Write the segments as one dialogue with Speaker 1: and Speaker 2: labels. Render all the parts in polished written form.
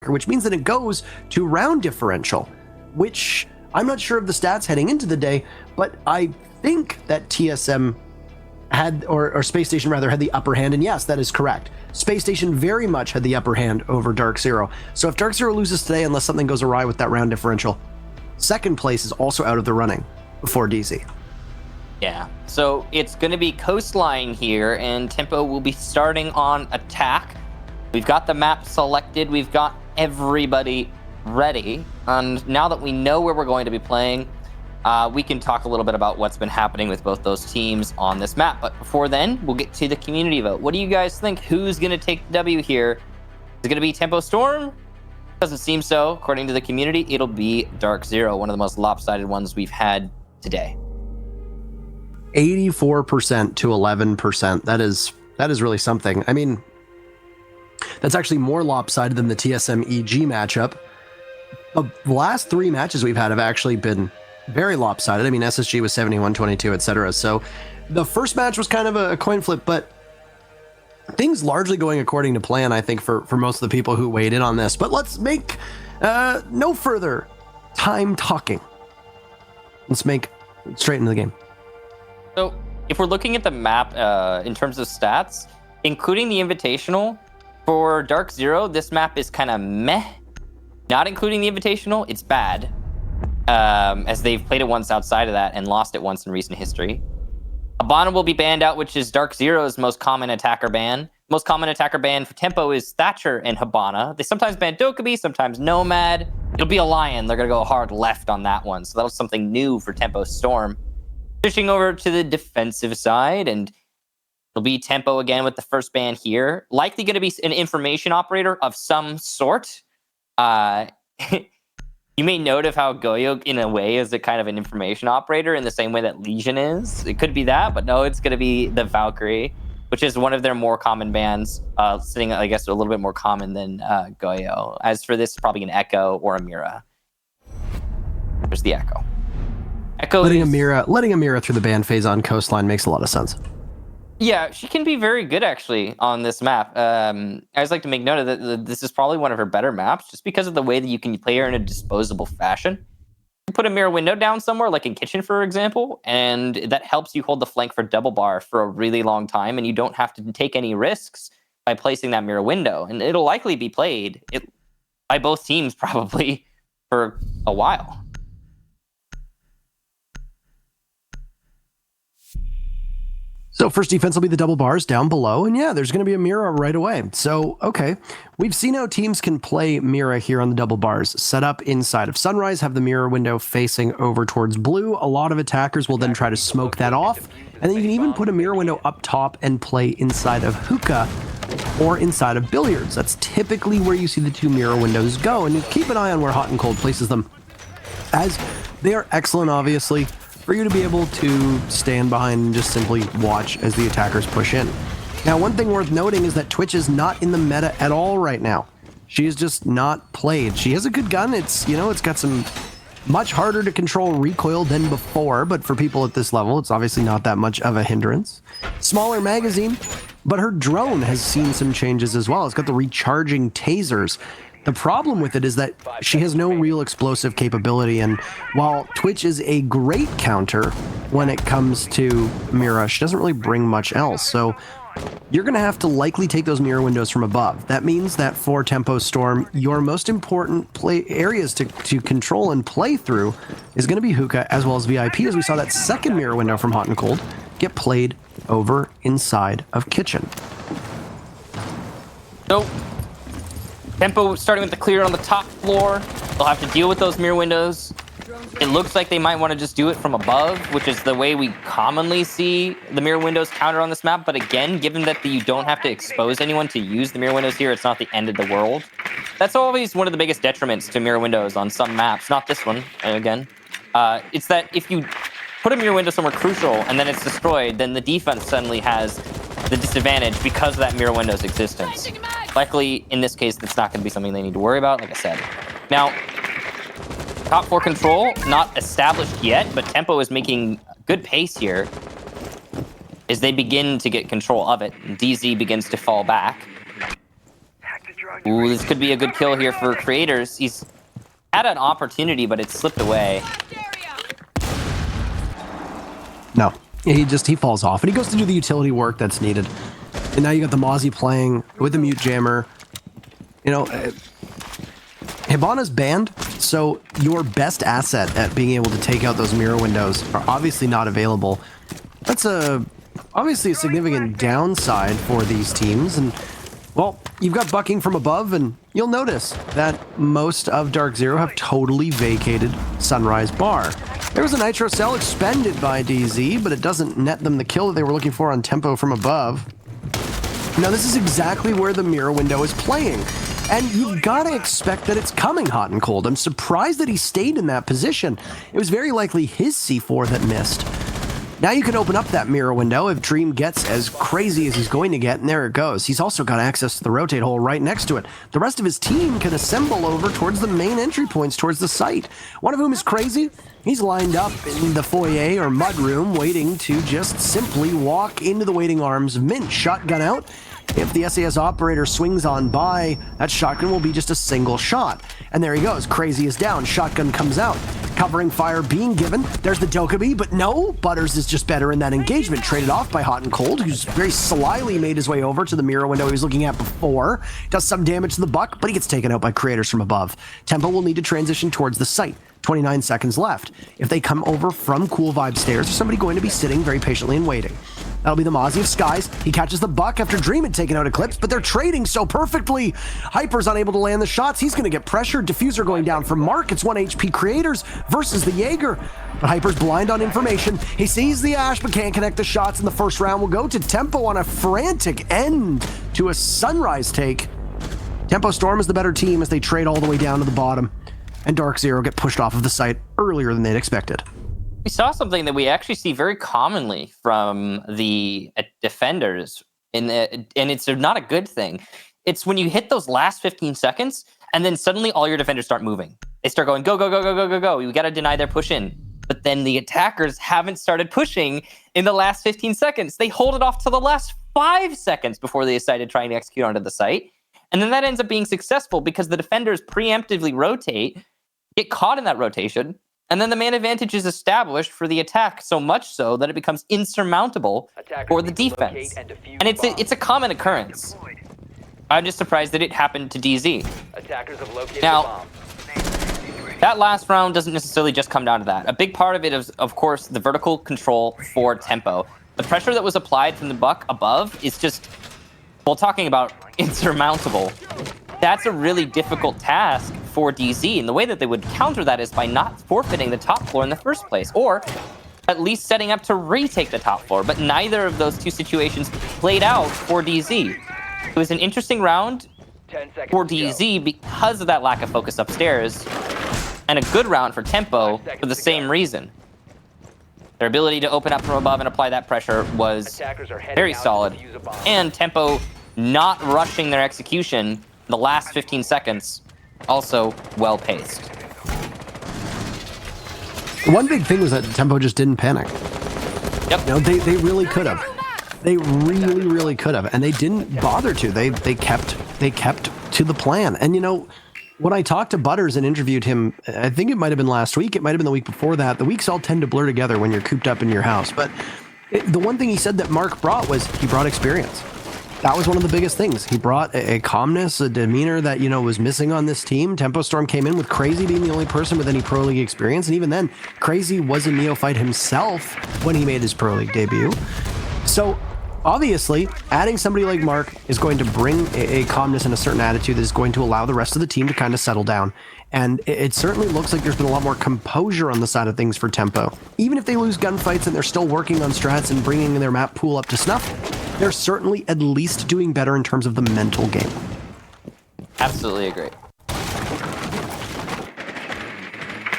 Speaker 1: attacker, which means that it goes to round differential, which I'm not sure of the stats heading into the day, but I think that TSM had, or Space Station rather, had the upper hand, and yes, that is correct. Space Station very much had the upper hand over DarkZero. So if DarkZero loses today, unless something goes awry with that round differential, second place is also out of the running for DZ.
Speaker 2: Yeah, so it's going to be Coastline here, and Tempo will be starting on attack. We've got the map selected, we've got everybody ready, and now that we know where we're going to be playing, we can talk a little bit about what's been happening with both those teams on this map. But before then, we'll get to the community vote. What do you guys think? Who's going to take the W here? Is it going to be Tempo Storm? Doesn't seem so. According to the community, it'll be DarkZero, one of the most lopsided ones we've had today.
Speaker 1: 84% to 11%. That is really something. I mean, that's actually more lopsided than the TSM EG matchup. The last three matches we've had have actually been very lopsided. I mean, SSG was 71-22, etc. So the first match was kind of a coin flip, but things largely going according to plan, I think, for most of the people who weighed in on this. But let's make no further time talking. Let's make straight into the game.
Speaker 2: So if we're looking at the map in terms of stats, including the Invitational, for DarkZero, this map is kind of meh. Not including the Invitational, it's bad. As they've played it once outside of that and lost it once in recent history. Habana will be banned out, which is DarkZero's most common attacker ban. Most common attacker ban for Tempo is Thatcher and Habana. They sometimes ban Dokkaebi, sometimes Nomad. It'll be a Lion. They're going to go hard left on that one. So that was something new for Tempo Storm. Switching over to the defensive side, and it'll be Tempo again with the first ban here. Likely going to be an information operator of some sort. You may note of how Goyo, in a way, is a kind of an information operator in the same way that Legion is. It could be that, but no, it's going to be the Valkyrie, which is one of their more common bans, sitting, I guess, a little bit more common than Goyo. As for this, probably an Echo or a Mira. There's the Echo.
Speaker 1: Letting Amira through the ban phase on Coastline makes a lot of sense.
Speaker 2: Yeah, she can be very good, actually, on this map. I always like to make note of that this is probably one of her better maps, just because of the way that you can play her in a disposable fashion. You put a mirror window down somewhere, like in Kitchen, for example, and that helps you hold the flank for double bar for a really long time, and you don't have to take any risks by placing that mirror window. And it'll likely be played by both teams, probably, for a while.
Speaker 1: So first defense will be the double bars down below, and yeah, there's going to be a Mira right away. So, okay, we've seen how teams can play Mira here on the double bars. Set up inside of Sunrise, have the mirror window facing over towards blue. A lot of attackers will then try to smoke that off, and then you can even put a mirror window up top and play inside of Hookah or inside of Billiards. That's typically where you see the two mirror windows go, and you keep an eye on where Hot and Cold places them, as they are excellent, obviously, for you to be able to stand behind and just simply watch as the attackers push in. Now, one thing worth noting is that Twitch is not in the meta at all right now. She is just not played. She has a good gun. It's got some much harder to control recoil than before, but for people at this level, it's obviously not that much of a hindrance. Smaller magazine, but her drone has seen some changes as well. It's got the recharging tasers. The problem with it is that she has no real explosive capability, and while Twitch is a great counter when it comes to Mira, she doesn't really bring much else. So you're going to have to likely take those mirror windows from above. That means that for Tempo Storm, your most important play areas to control and play through is going to be Hookah as well as VIP, as we saw that second mirror window from Hot and Cold get played over inside of Kitchen.
Speaker 2: So Tempo starting with the clear on the top floor. They'll have to deal with those mirror windows. It looks like they might want to just do it from above, which is the way we commonly see the mirror windows counter on this map. But again, given that you don't have to expose anyone to use the mirror windows here, it's not the end of the world. That's always one of the biggest detriments to mirror windows on some maps. Not this one, again. It's that if you put a mirror window somewhere crucial and then it's destroyed, then the defense suddenly has the disadvantage because of that mirror window's existence. Likely, in this case, that's not going to be something they need to worry about, like I said. Now, top 4 control, not established yet, but Tempo is making good pace here as they begin to get control of it. And DZ begins to fall back. Ooh, this could be a good kill here for Creators. He's had an opportunity, but it slipped away.
Speaker 1: No, he falls off, and he goes to do the utility work that's needed. And now you got the Mozzie playing with the mute jammer. You know, Hibana's banned, so your best asset at being able to take out those mirror windows are obviously not available. That's obviously a significant downside for these teams, and well, you've got bucking from above, and you'll notice that most of DarkZero have totally vacated Sunrise Bar. There was a Nitro Cell expended by DZ, but it doesn't net them the kill that they were looking for on tempo from above. Now, this is exactly where the mirror window is playing, and you've got to expect that it's coming hot and cold. I'm surprised that he stayed in that position. It was very likely his C4 that missed. Now you can open up that mirror window if Dream gets as crazy as he's going to get, and there it goes. He's also got access to the rotate hole right next to it. The rest of his team can assemble over towards the main entry points towards the site. One of whom is crazy. He's lined up in the foyer or mud room waiting to just simply walk into the waiting arms of Mint. Shotgun out. If the SAS operator swings on by, that shotgun will be just a single shot. And there he goes. Crazy is down. Shotgun comes out. Covering fire being given. There's the Dokkaebi, but no, Butters is just better in that engagement. Traded off by Hot and Cold, who's very slyly made his way over to the mirror window he was looking at before. Does some damage to the Buck, but he gets taken out by Creators from above. Tempo will need to transition towards the site. 29 seconds left. If they come over from Cool Vibe stairs, there's somebody going to be sitting very patiently and waiting. That'll be the Mozzie of Skies. He catches the Buck after Dream had taken out Eclipse, but they're trading so perfectly. Hyper's unable to land the shots. He's going to get pressured. Diffuser going down from Mark. It's 1 HP Creators versus the Jaeger. But Hyper's blind on information. He sees the Ash, but can't connect the shots, and the first round will go to Tempo on a frantic end to a Sunrise take. Tempo Storm is the better team as they trade all the way down to the bottom, and DarkZero get pushed off of the site earlier than they'd expected.
Speaker 2: We saw something that we actually see very commonly from the defenders, and it's not a good thing. It's when you hit those last 15 seconds, and then suddenly all your defenders start moving. They start going, go, go, go, go, go, go, go. We got to deny their push in. But then the attackers haven't started pushing in the last 15 seconds. They hold it off to the last 5 seconds before they decide to try and execute onto the site. And then that ends up being successful because the defenders preemptively rotate, get caught in that rotation, and then the man advantage is established for the attack, so much so that it becomes insurmountable for the defense. And it's a common occurrence. I'm just surprised that it happened to DZ. Now, that last round doesn't necessarily just come down to that. A big part of it is, of course, the vertical control for Tempo. The pressure that was applied from the Buck above is just, well, talking about insurmountable. That's a really difficult task for DZ, and the way that they would counter that is by not forfeiting the top floor in the first place, or at least setting up to retake the top floor, but neither of those two situations played out for DZ. It was an interesting round for DZ because of that lack of focus upstairs, and a good round for Tempo for the same reason. Their ability to open up from above and apply that pressure was very solid, and Tempo not rushing their execution the last 15 seconds, also well-paced.
Speaker 1: One big thing was that Tempo just didn't panic.
Speaker 2: Yep.
Speaker 1: You know, they really could have. They really, really could have, and they didn't bother to. They kept to the plan. And you know, when I talked to Butters and interviewed him, I think it might have been last week, it might have been the week before that. The weeks all tend to blur together when you're cooped up in your house. But the one thing he said that Mark brought was he brought experience. That was one of the biggest things. He brought a calmness, a demeanor that, you know, was missing on this team. Tempo Storm came in with Crazy being the only person with any Pro League experience. And even then, Crazy was a neophyte himself when he made his Pro League debut. So obviously, adding somebody like Mark is going to bring a calmness and a certain attitude that is going to allow the rest of the team to kind of settle down. And it certainly looks like there's been a lot more composure on the side of things for Tempo. Even if they lose gunfights and they're still working on strats and bringing their map pool up to snuff, they're certainly at least doing better in terms of the mental game.
Speaker 2: Absolutely agree.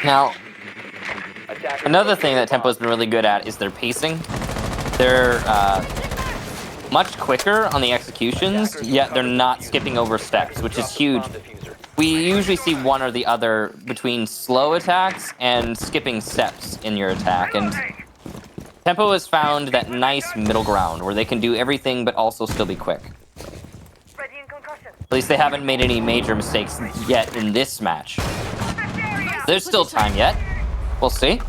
Speaker 2: Now, another thing that Tempo's been really good at is their pacing. They're much quicker on the executions, yet they're not skipping over steps, which is huge. We usually see one or the other between slow attacks and skipping steps in your attack, and Tempo has found that nice middle ground where they can do everything but also still be quick. At least they haven't made any major mistakes yet in this match. There's still time yet. We'll see.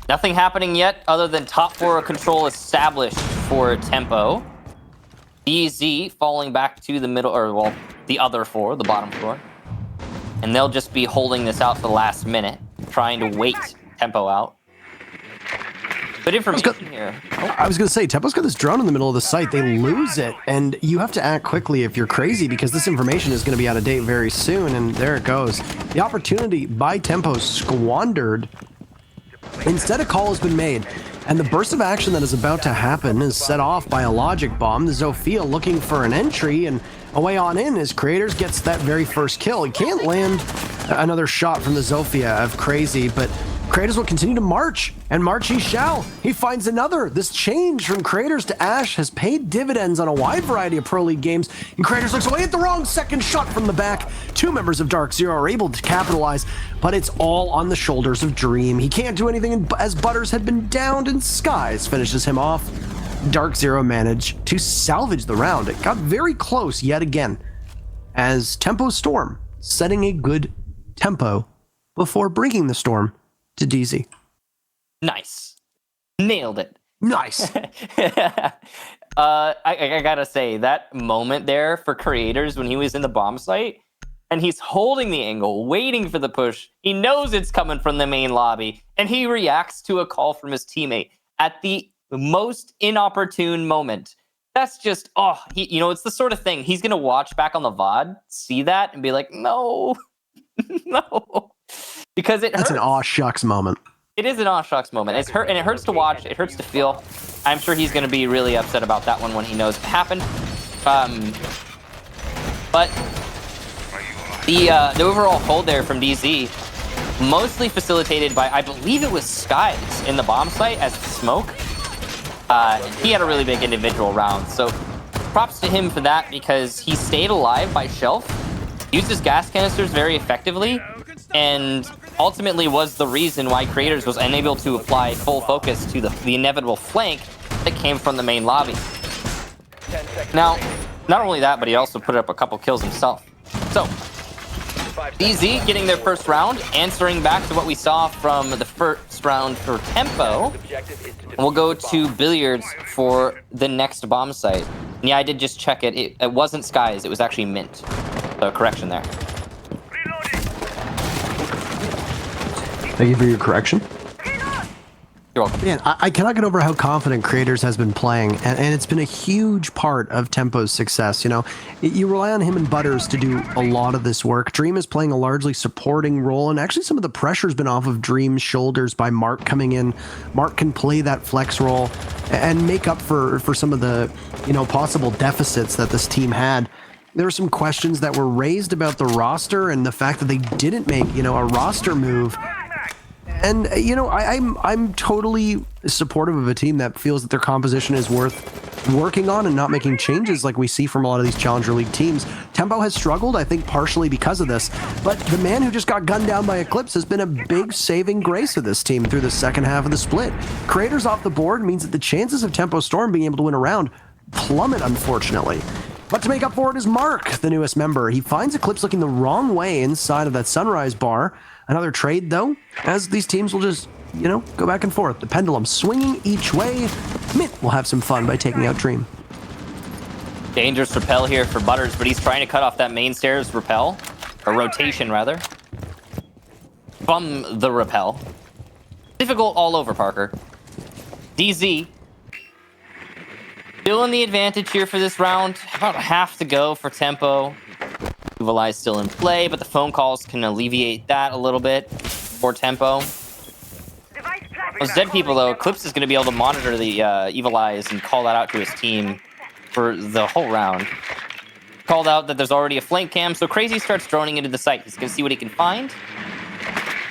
Speaker 2: Nothing happening yet other than top 4 control established for Tempo. DZ falling back to the middle, or well, the other 4, the bottom 4. And they'll just be holding this out for the last minute, trying to wait Tempo out. Good information here.
Speaker 1: I was going to say, Tempo's got this drone in the middle of the site. They lose it, and you have to act quickly if you're crazy, because this information is going to be out of date very soon, and there it goes. The opportunity by Tempo squandered. Instead, a call has been made, and the burst of action that is about to happen is set off by a logic bomb. The Zofia looking for an entry, and away on in as Creators gets that very first kill. He can't land another shot from the Zofia of Crazy, but Creators will continue to march, and march he shall. He finds another. This change from Creators to Ash has paid dividends on a wide variety of Pro League games, and Creators looks away at the wrong second shot from the back. 2 members of DarkZero are able to capitalize, but it's all on the shoulders of Dream. He can't do anything as Butters had been downed, and Skies finishes him off. DarkZero managed to salvage the round. It got very close yet again, as Tempo Storm setting a good tempo before bringing the storm to DZ.
Speaker 2: Nice. Nailed it.
Speaker 1: Nice.
Speaker 2: I gotta say, that moment there for Creators when he was in the bomb site and he's holding the angle, waiting for the push. He knows it's coming from the main lobby, and he reacts to a call from his teammate at the most inopportune moment. That's just, it's the sort of thing he's gonna watch back on the VOD, see that, and be like, no, no. Because it hurts.
Speaker 1: That's an aw shucks moment.
Speaker 2: It is an aw shucks moment. It's hurt, and it hurts to watch. It hurts to feel. I'm sure he's going to be really upset about that one when he knows it happened. But the overall hold there from DZ, mostly facilitated by, I believe it was Skies in the bomb site as the smoke. He had a really big individual round, so props to him for that, because he stayed alive by shelf, used his gas canisters very effectively, and ultimately was the reason why Creators was unable to apply full focus to the inevitable flank that came from the main lobby. Now, not only that, but he also put up a couple kills himself. So, DZ getting their first round, answering back to what we saw from the first round for Tempo. And we'll go to Billiards for the next bomb site. And yeah, I did just check it. It wasn't Skies, it was actually Mint. So, correction there.
Speaker 1: Thank you for your correction.
Speaker 2: You're welcome.
Speaker 1: Man, I cannot get over how confident Creators has been playing, and it's been a huge part of Tempo's success. You know, you rely on him and Butters to do a lot of this work. Dream is playing a largely supporting role, and actually some of the pressure's been off of Dream's shoulders by Mark coming in. Mark can play that flex role and make up for some of the, possible deficits that this team had. There were some questions that were raised about the roster and the fact that they didn't make, a roster move. And, I'm totally supportive of a team that feels that their composition is worth working on and not making changes like we see from a lot of these Challenger League teams. Tempo has struggled, I think, partially because of this. But the man who just got gunned down by Eclipse has been a big saving grace of this team through the second half of the split. Creators off the board means that the chances of Tempo Storm being able to win a round plummet, unfortunately. But to make up for it is Mark, the newest member. He finds Eclipse looking the wrong way inside of that Sunrise bar. Another trade, though, as these teams will just, go back and forth. The pendulum swinging each way. Mint will have some fun by taking out Dream.
Speaker 2: Dangerous rappel here for Butters, but he's trying to cut off that main stairs rappel, or rotation, rather. Bum the rappel. Difficult all over, Parker. DZ. Still in the advantage here for this round. About half to go for Tempo. Evil still in play, but the phone calls can alleviate that a little bit for Tempo. Those dead people, though, Eclipse is going to be able to monitor the Evil Eyes and call that out to his team for the whole round. Called out that there's already a flank cam, so Crazy starts droning into the site. He's going to see what he can find.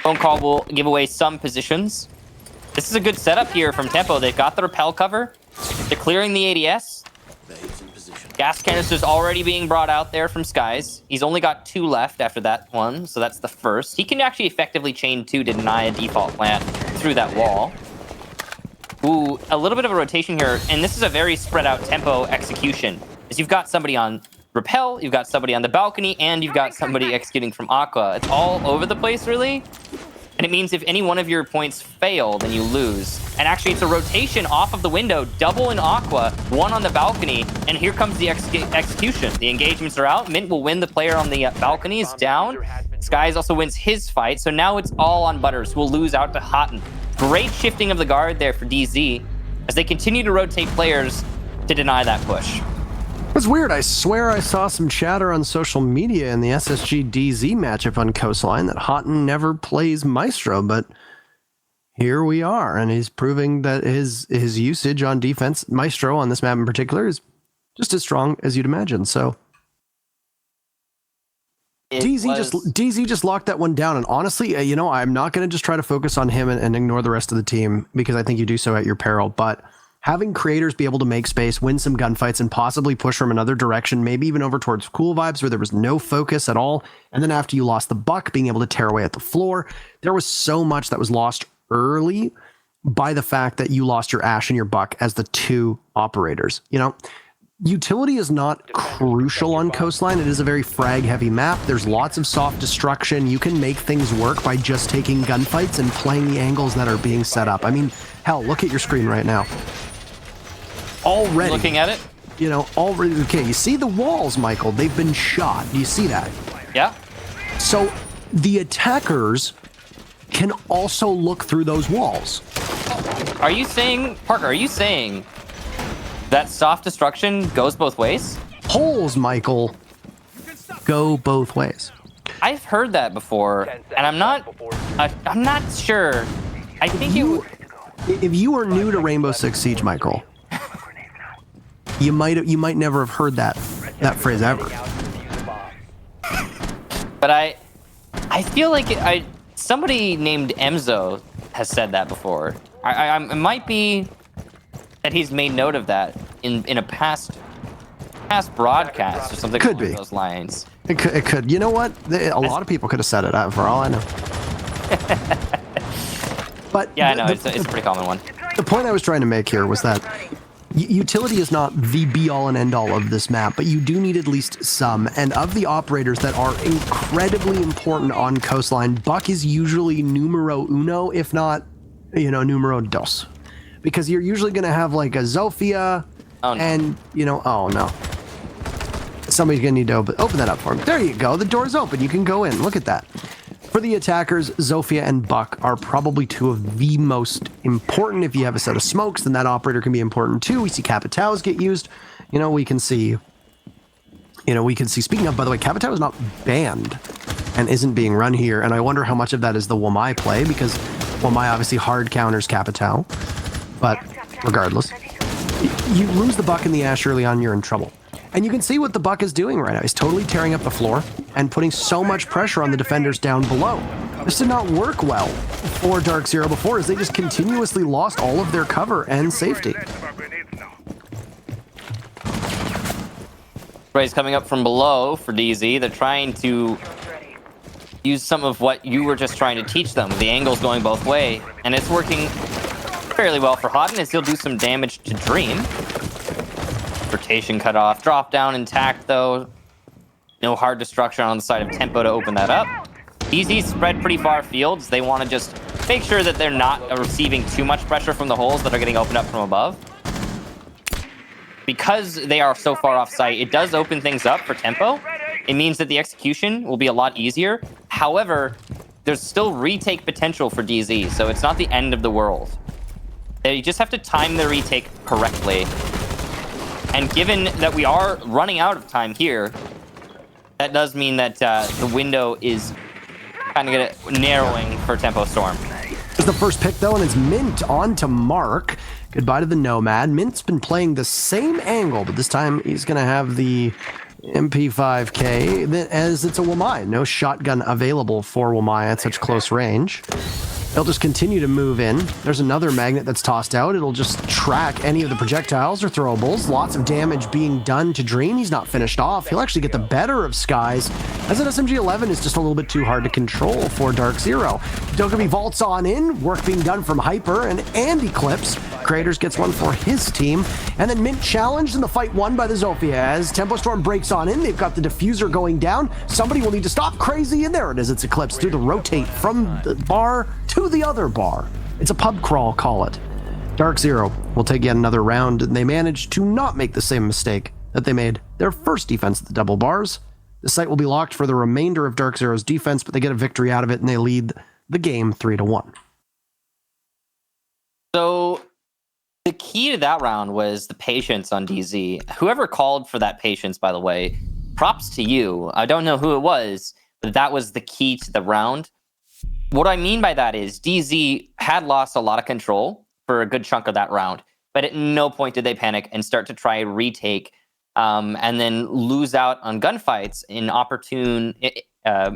Speaker 2: Phone call will give away some positions. This is a good setup here from Tempo. They've got the rappel cover. They're clearing the ADS. Gas canisters already being brought out there from Skies. He's only got 2 left after that one, so that's the first. He can actually effectively chain 2 to deny a default plant through that wall. Ooh, a little bit of a rotation here, and this is a very spread out Tempo execution. As you've got somebody on rappel, you've got somebody on the balcony, and you've got somebody executing from Aqua. It's all over the place, really. And it means if any one of your points fail, then you lose. And actually, it's a rotation off of the window, double in Aqua, one on the balcony, and here comes the execution. The engagements are out. Mint will win the player on the balcony, is down. Skies also wins his fight, so now it's all on Butters, who will lose out to Houghton. Great shifting of the guard there for DZ, as they continue to rotate players to deny that push.
Speaker 1: It's weird. I swear I saw some chatter on social media in the SSG DZ matchup on Coastline that Houghton never plays Maestro, but here we are, and he's proving that his usage on defense, Maestro on this map in particular, is just as strong as you'd imagine. So DZ just locked that one down, and honestly, I'm not going to just try to focus on him and ignore the rest of the team, because I think you do so at your peril, but having creators be able to make space, win some gunfights, and possibly push from another direction, maybe even over towards Cool Vibes where there was no focus at all. And then after you lost the buck, being able to tear away at the floor, there was so much that was lost early by the fact that you lost your Ash and your buck as the two operators. Utility is not crucial on Coastline. It is a very frag heavy map. There's lots of soft destruction. You can make things work by just taking gunfights and playing the angles that are being set up. I mean, hell, look at your screen right now. Already.
Speaker 2: Looking at it?
Speaker 1: Already. Okay, you see the walls, Michael. They've been shot. Do you see that?
Speaker 2: Yeah.
Speaker 1: So the attackers can also look through those walls.
Speaker 2: Are you saying, Parker, that soft destruction goes both ways?
Speaker 1: Holes, Michael, go both ways.
Speaker 2: I've heard that before, and I'm not sure. I think
Speaker 1: if you are new to Rainbow Six Siege, Michael, you might never have heard that phrase ever.
Speaker 2: But I feel like somebody named Emzo has said that before. It might be that he's made note of that in a past broadcast or something
Speaker 1: along
Speaker 2: those lines.
Speaker 1: It could. You know what? A lot of people could have said it, for all I know. But
Speaker 2: yeah, I know. It's a pretty common one.
Speaker 1: The point I was trying to make here was that utility is not the be-all and end-all of this map, but you do need at least some. And of the operators that are incredibly important on Coastline, Buck is usually numero uno, if not, numero dos. Because you're usually going to have like a Zofia, and, oh no. Somebody's going to need to open that up for him. There you go. The door's open. You can go in. Look at that. For the attackers, Zofia and Buck are probably two of the most important. If you have a set of smokes, then that operator can be important too. We see Capitaos get used. We can see, speaking of, by the way, Capitao is not banned and isn't being run here. And I wonder how much of that is the Wamai play, because Wamai obviously hard counters Capitao. But regardless, you lose the buck in the Ash early on, you're in trouble. And you can see what the buck is doing right now. He's totally tearing up the floor and putting so much pressure on the defenders down below. This did not work well for DarkZero before, as they just continuously lost all of their cover and safety.
Speaker 2: Spray's coming up from below for DZ. They're trying to use some of what you were just trying to teach them. The angle's going both way, and it's working fairly well for Houghton, as he'll do some damage to Dream. Rotation cut off. Drop down intact, though. No hard destruction on the side of Tempo to open that up. DZ spread pretty far fields. They want to just make sure that they're not receiving too much pressure from the holes that are getting opened up from above. Because they are so far off site, it does open things up for Tempo. It means that the execution will be a lot easier. However, there's still retake potential for DZ, so it's not the end of the world. You just have to time the retake correctly. And given that we are running out of time here, that does mean that the window is kind of narrowing for Tempo Storm.
Speaker 1: It's the first pick, though, and it's Mint on to Mark. Goodbye to the Nomad. Mint's been playing the same angle, but this time he's going to have the MP5K as it's a Wamai. No shotgun available for Wamai at such close range. They'll just continue to move in. There's another magnet that's tossed out. It'll just track any of the projectiles or throwables. Lots of damage being done to Dream. He's not finished off. He'll actually get the better of Skies, as an SMG-11 is just a little bit too hard to control for DarkZero. Dokkaebi vaults on in. Work being done from Hyper and Eclipse. Creators gets one for his team. And then Mint challenged in the fight won by the Zofia. As Tempo Storm breaks on in, they've got the diffuser going down. Somebody will need to stop Crazy, and there it is. It's Eclipse through the rotate from the bar to the other bar. It's a pub crawl, call it. DarkZero will take yet another round, and they managed to not make the same mistake that they made their first defense at the double bars. The site will be locked for the remainder of DarkZero's defense, but they get a victory out of it, and they lead the game 3-1.
Speaker 2: So the key to that round was the patience on DZ. Whoever called for that patience, by the way, props to you. I don't know who it was, but that was the key to the round. What I mean by that is DZ had lost a lot of control for a good chunk of that round, but at no point did they panic and start to try retake and then lose out on gunfights in opportune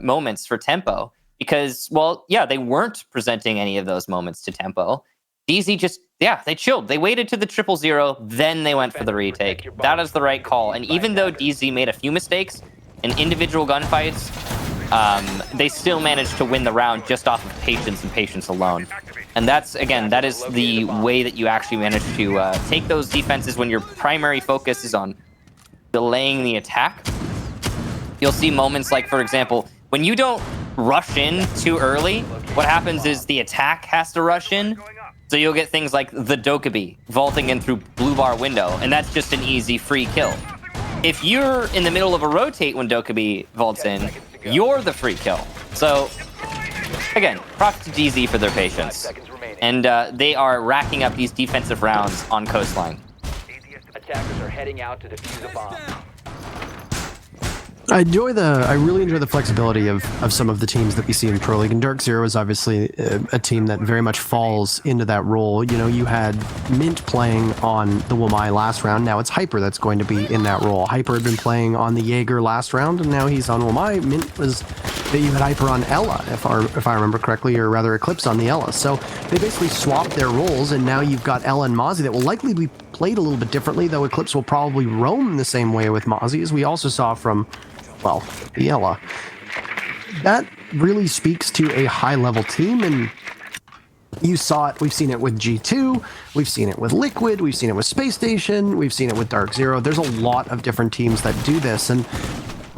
Speaker 2: moments for Tempo. Because, well, yeah, they weren't presenting any of those moments to Tempo. DZ just, they chilled. They waited to the 0-0, then they went for the retake. That is the right call. And even though DZ made a few mistakes in individual gunfights, they still managed to win the round just off of patience and patience alone. And that's, again, that is the way that you actually manage to take those defenses when your primary focus is on delaying the attack. You'll see moments like, for example, when you don't rush in too early, what happens is the attack has to rush in. So you'll get things like the Dokkaebi vaulting in through blue bar window, and that's just an easy free kill. If you're in the middle of a rotate when Dokkaebi vaults in, you're the free kill. So, again, props to DZ for their patience. And they are racking up these defensive rounds on Coastline.
Speaker 3: Attackers are heading out to defuse a bomb.
Speaker 1: I really enjoy the flexibility of some of the teams that we see in Pro League, and DarkZero is obviously a team that very much falls into that role. You know, you had Mint playing on the Wamai last round. Now it's Hyper that's going to be in that role. Hyper had been playing on the Jaeger last round, and now he's on Wamai. Mint was that you had Hyper on Ella, if I remember correctly, or rather Eclipse on the Ella. So they basically swapped their roles, and now you've got Ella and Mozzie that will likely be played a little bit differently, though Eclipse will probably roam the same way with Mozzie, as we also saw from, well, the Ella. That really speaks to a high-level team, and you saw it. We've seen it with G2, we've seen it with Liquid, we've seen it with Space Station, we've seen it with DarkZero. There's a lot of different teams that do this, and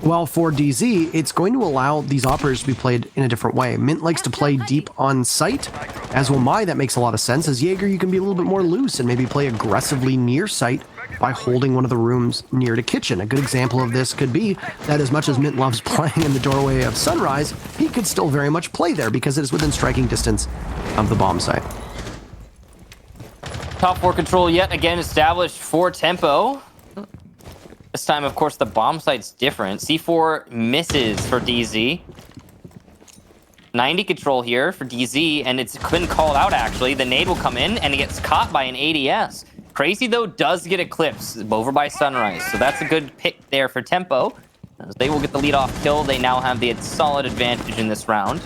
Speaker 1: well, for DZ, it's going to allow these operators to be played in a different way. Mint likes to play deep on site, as will Mai. That makes a lot of sense. As Jaeger, you can be a little bit more loose and maybe play aggressively near site by holding one of the rooms near to kitchen. A good example of this could be that as much as Mint loves playing in the doorway of Sunrise, he could still very much play there because it is within striking distance of the bomb site.
Speaker 2: Top 4 control yet again established for Tempo. This time, of course, the bomb site's different. C4 misses for DZ. 90 control here for DZ, and it's been called out, actually. The nade will come in, and it gets caught by an ADS. Crazy, though, does get Eclipse over by Sunrise, so that's a good pick there for Tempo. As they will get the lead-off kill, they now have the solid advantage in this round.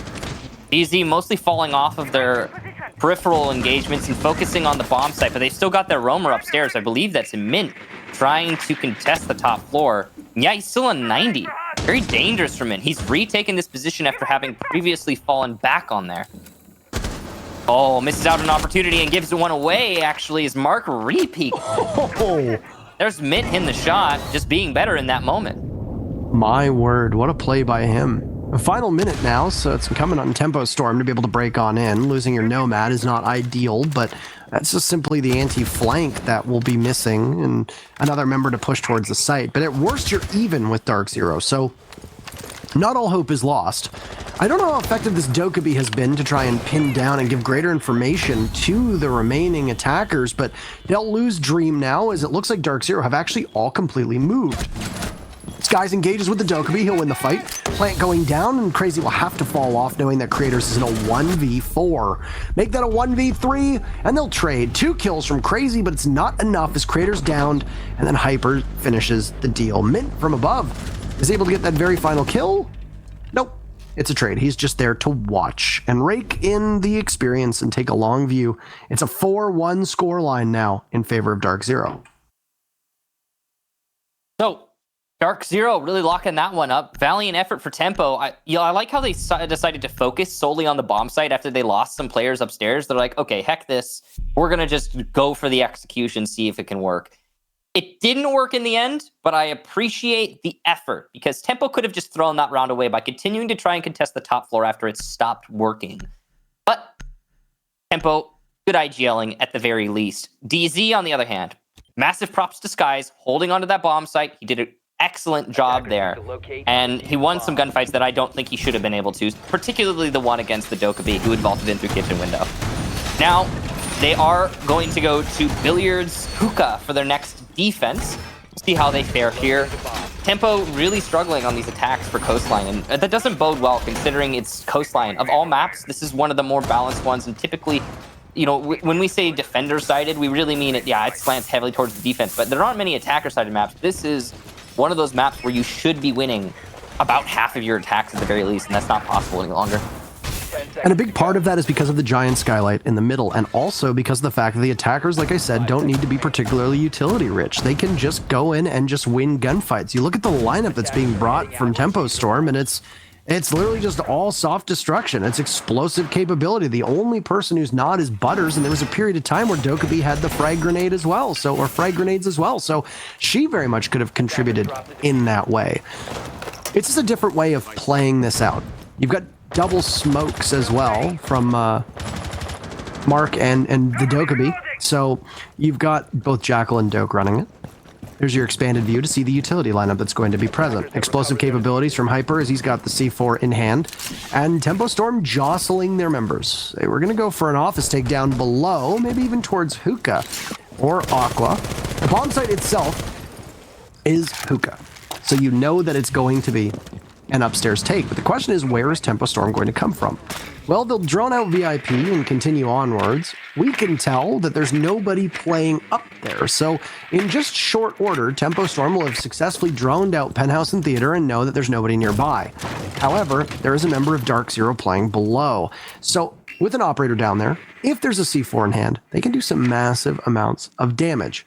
Speaker 2: DZ mostly falling off of their peripheral engagements and focusing on the bomb site, but they've still got their roamer upstairs. I believe that's in Mint, trying to contest the top floor. Yeah, he's still on 90. Very dangerous for Mint. He's retaken this position after having previously fallen back on there. Oh, misses out an opportunity and gives one away, actually, as Mark repeat.
Speaker 1: Oh,
Speaker 2: There's Mint hitting the shot, just being better in that moment.
Speaker 1: my word, what a play by him. A final minute now, so it's incumbent on Tempo Storm to be able to break on in. Losing your Nomad is not ideal, but that's just simply the anti-flank that will be missing, and another member to push towards the site. But at worst, you're even with DarkZero, so not all hope is lost. I don't know how effective this Dokkaebi has been to try and pin down and give greater information to the remaining attackers, but they'll lose Dream now, as it looks like DarkZero have actually all completely moved. Skies engages with the Dokkaebi, he'll win the fight. Plant going down, and Crazy will have to fall off, knowing that Creators is in a 1v4. Make that a 1v3, and they'll trade. 2 kills from Crazy, but it's not enough as Creators downed, and then Hyper finishes the deal. Mint from above is able to get that very final kill. Nope, it's a trade. He's just there to watch and rake in the experience and take a long view. It's a 4-1 scoreline now in favor of DarkZero.
Speaker 2: So, DarkZero really locking that one up. Valiant effort for Tempo. I like how they decided to focus solely on the bomb site after they lost some players upstairs. They're like, okay, heck this. We're going to just go for the execution, see if it can work. It didn't work in the end, but I appreciate the effort because Tempo could have just thrown that round away by continuing to try and contest the top floor after it stopped working. But Tempo, good IGLing at the very least. DZ, on the other hand, massive props to Skies, holding onto that bomb site. He did an excellent job there. And he won some gunfights that I don't think he should have been able to, particularly the one against the Dokkaebi, who had vaulted in through kitchen window. Now, they are going to go to Billiards Hookah for their next defense. See how they fare here. Tempo really struggling on these attacks for Coastline, and that doesn't bode well considering it's Coastline. Of all maps, this is one of the more balanced ones, and typically, you know, when we say defender-sided, we really mean it, yeah, it slants heavily towards the defense, but there aren't many attacker-sided maps. This is one of those maps where you should be winning about half of your attacks at the very least, and that's not possible any longer.
Speaker 1: And a big part of that is because of the giant skylight in the middle, and also because of the fact that the attackers, like I said, don't need to be particularly utility rich. They can just go in and just win gunfights. You look at the lineup that's being brought from Tempo Storm, and it's literally just all soft destruction. It's explosive capability. The only person who's not is Butters, and there was a period of time where Dokkaebi had the frag grenade as well, or frag grenades as well. So she very much could have contributed in that way. It's just a different way of playing this out. You've got double smokes as well from Mark and the Dokkaebi. So you've got both Jackal and Doke running it. There's your expanded view to see the utility lineup that's going to be present. Explosive capabilities from Hyper as he's got the C4 in hand. And Tempo Storm jostling their members. They were going to go for an office takedown below, maybe even towards Hookah or Aqua. The bomb site itself is Hookah. So you know that it's going to be an upstairs take. But the question is, where is Tempo Storm going to come from? Well, they'll drone out VIP and continue onwards. We can tell that there's nobody playing up there. So in just short order, Tempo Storm will have successfully droned out Penthouse and Theater and know that there's nobody nearby. However, there is a member of DarkZero playing below. So with an operator down there, if there's a C4 in hand, they can do some massive amounts of damage.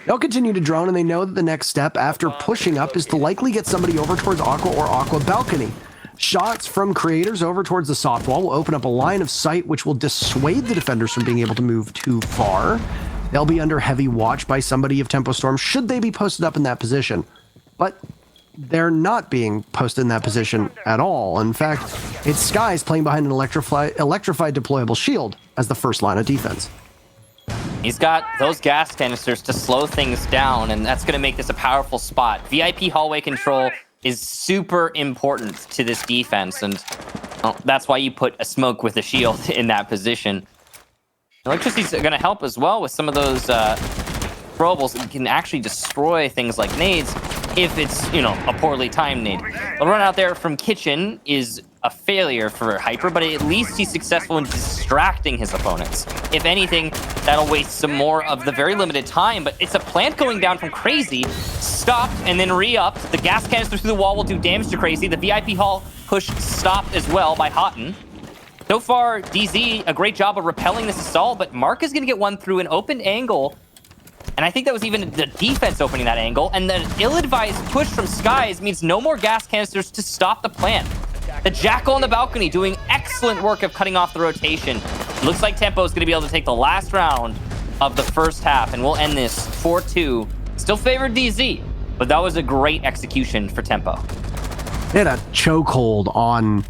Speaker 1: They'll continue to drone, and they know that the next step after pushing up is to likely get somebody over towards Aqua or Aqua Balcony. Shots from creators over towards the soft wall will open up a line of sight which will dissuade the defenders from being able to move too far. They'll be under heavy watch by somebody of Tempo Storm should they be posted up in that position. But they're not being posted in that position at all. In fact, it's Skies playing behind an electrified deployable shield as the first line of defense.
Speaker 2: He's got those gas canisters to slow things down, and that's going to make this a powerful spot. VIP hallway control is super important to this defense, and well, that's why you put a smoke with a shield in that position. Electricity's going to help as well with some of those throwables that can actually destroy things like nades if it's, you know, a poorly timed nade. The run out there from kitchen is a failure for Hyper, but at least he's successful in distracting his opponents. If anything, that'll waste some more of the very limited time, but it's a plant going down from Crazy, stopped and then re-upped. The gas canister through the wall will do damage to Crazy. The VIP hall push stopped as well by Houghton. So far, DZ, a great job of repelling this assault, but Mark is going to get one through an open angle. And I think that was even the defense opening that angle. And the ill-advised push from Skies means no more gas canisters to stop the plant. The Jackal on the balcony doing excellent work of cutting off the rotation. Looks like Tempo is going to be able to take the last round of the first half. And we'll end this 4-2. Still favored DZ, but that was a great execution for Tempo.
Speaker 1: They had a chokehold on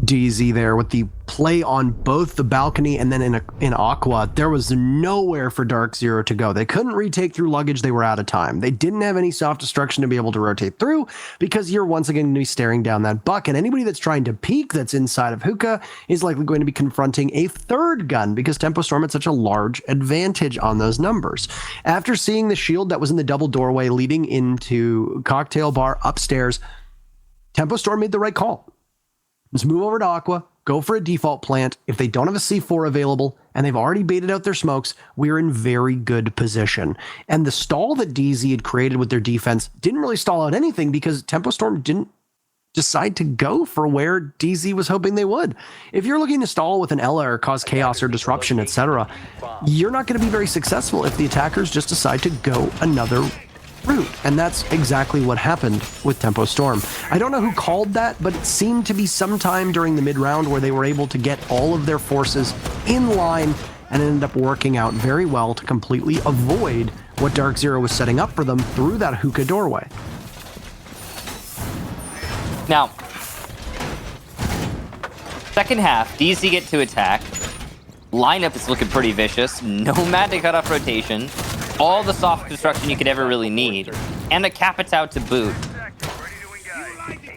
Speaker 1: DZ there with the play on both the balcony and then in Aqua. There was nowhere for DarkZero to go. They couldn't retake through luggage. They were out of time. They didn't have any soft destruction to be able to rotate through because you're once again going to be staring down that buck. And anybody that's trying to peek that's inside of Hookah is likely going to be confronting a third gun because Tempo Storm had such a large advantage on those numbers. After seeing the shield that was in the double doorway leading into Cocktail Bar upstairs, Tempo Storm made the right call. Let's move over to Aqua, go for a default plant. If they don't have a C4 available and they've already baited out their smokes, we're in very good position. And the stall that DZ had created with their defense didn't really stall out anything because Tempo Storm didn't decide to go for where DZ was hoping they would. If you're looking to stall with an Ella or cause chaos or disruption, etc., you're not going to be very successful if the attackers just decide to go another route. And that's exactly what happened with Tempo Storm. I don't know who called that, but it seemed to be sometime during the mid-round where they were able to get all of their forces in line, and it ended up working out very well to completely avoid what DarkZero was setting up for them through that hookah doorway.
Speaker 2: Now, second half, DZ get to attack. Lineup is looking pretty vicious. Nomad to cut off rotation. All the soft construction you could ever really need. And a Capitao to boot.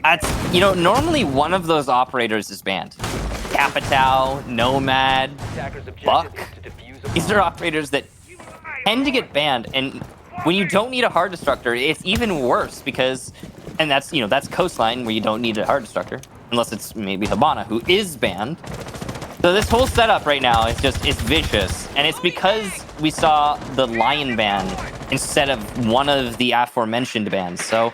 Speaker 2: That's, you know, normally one of those operators is banned. Capitao, Nomad, Buck. These are operators that tend to get banned. And when you don't need a hard destructor, it's even worse because, and that's, you know, that's Coastline where you don't need a hard destructor. Unless it's maybe Habana, who is banned. So this whole setup right now is just, it's vicious. And it's because we saw the Lion ban instead of one of the aforementioned bans. So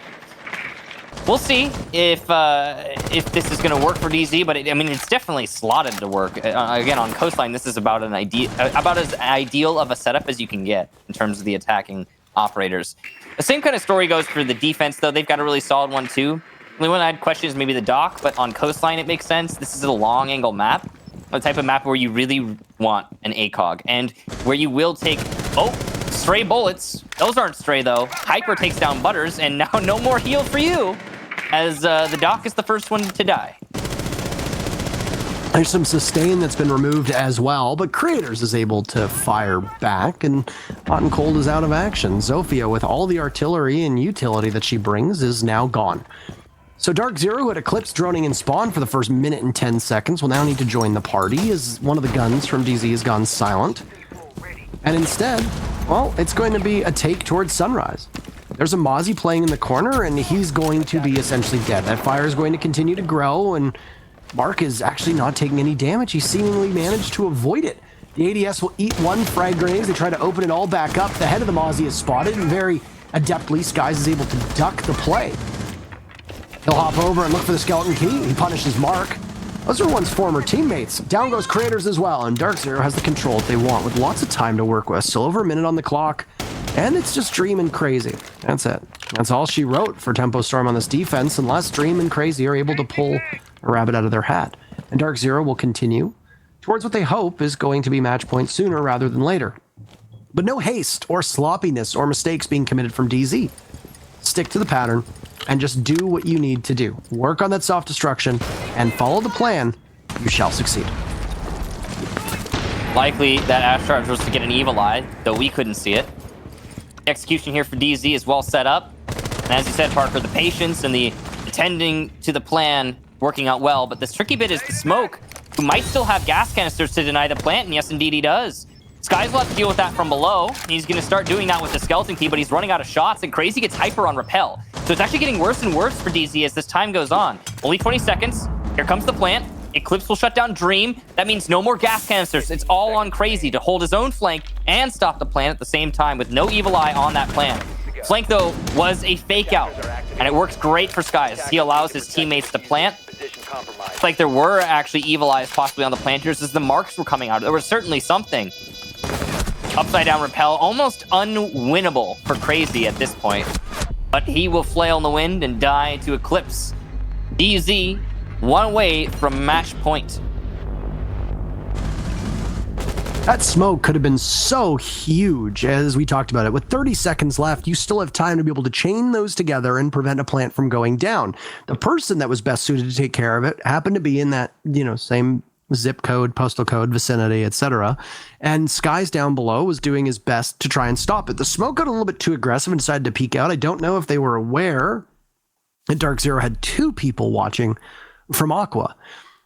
Speaker 2: we'll see if this is going to work for DZ, but I mean, it's definitely slotted to work. Again, on Coastline, this is about about as ideal of a setup as you can get in terms of the attacking operators. The same kind of story goes for the defense, though. They've got a really solid one, too. The only one I had questions maybe the dock, but on Coastline, it makes sense. This is a long angle map. The type of map where you really want an ACOG and where you will take, oh, stray bullets. Those aren't stray, though. Hyper takes down Butters, and now no more heal for you, as the dock is the first one to die.
Speaker 1: There's some sustain that's been removed as well, but Creators is able to fire back, and Hot and Cold is out of action. Zofia, with all the artillery and utility that she brings, is now gone. So DarkZero, who had Eclipse droning in spawn for the first minute and 10 seconds, will now need to join the party as one of the guns from DZ has gone silent. And instead, well, it's going to be a take towards Sunrise. There's a Mozzie playing in the corner, and he's going to be essentially dead. That fire is going to continue to grow, and Mark is actually not taking any damage. He seemingly managed to avoid it. The ADS will eat one frag grenade as they try to open it all back up. The head of the Mozzie is spotted, and very adeptly, Skies is able to duck the play. He'll hop over and look for the skeleton key. He punishes Mark. Those are one's former teammates. Down goes Creators as well, and DarkZero has the control that they want with lots of time to work with. Still over a minute on the clock, and it's just Dream and Crazy. That's it. That's all she wrote for Tempo Storm on this defense, unless Dream and Crazy are able to pull a rabbit out of their hat. And DarkZero will continue towards what they hope is going to be match point sooner rather than later. But no haste or sloppiness or mistakes being committed from DZ. Stick to the pattern and just do what you need to do. Work on that soft destruction and follow the plan. You shall succeed.
Speaker 2: Likely that Ash Charge was to get an Evil Eye, though we couldn't see it. Execution here for DZ is well set up. And as you said, Parker, the patience and the attending to the plan working out well. But this tricky bit is the Smoke, who might still have gas canisters to deny the plant, and yes, indeed he does. Skies will have to deal with that from below. He's going to start doing that with the skeleton key, but he's running out of shots, and Crazy gets hyper on Repel. So it's actually getting worse and worse for DZ as this time goes on. Only 20 seconds. Here comes the plant. Eclipse will shut down Dream. That means no more gas canisters. It's all on Crazy to hold his own flank and stop the plant at the same time with no Evil Eye on that plant. Flank, though, was a fake out, and it works great for Skies. He allows his teammates to plant. It's like there were actually Evil Eyes possibly on the planters as the marks were coming out. There was certainly something. Upside down Repel, almost unwinnable for Crazy at this point. But he will flail in the wind and die to Eclipse. DZ, one away from match point.
Speaker 1: That smoke could have been so huge, as we talked about it. With 30 seconds left, you still have time to be able to chain those together and prevent a plant from going down. The person that was best suited to take care of it happened to be in that, same zip code, postal code, vicinity, etc. And Skies down below was doing his best to try and stop it. The smoke got a little bit too aggressive and decided to peek out. I don't know if they were aware that DarkZero had two people watching from Aqua.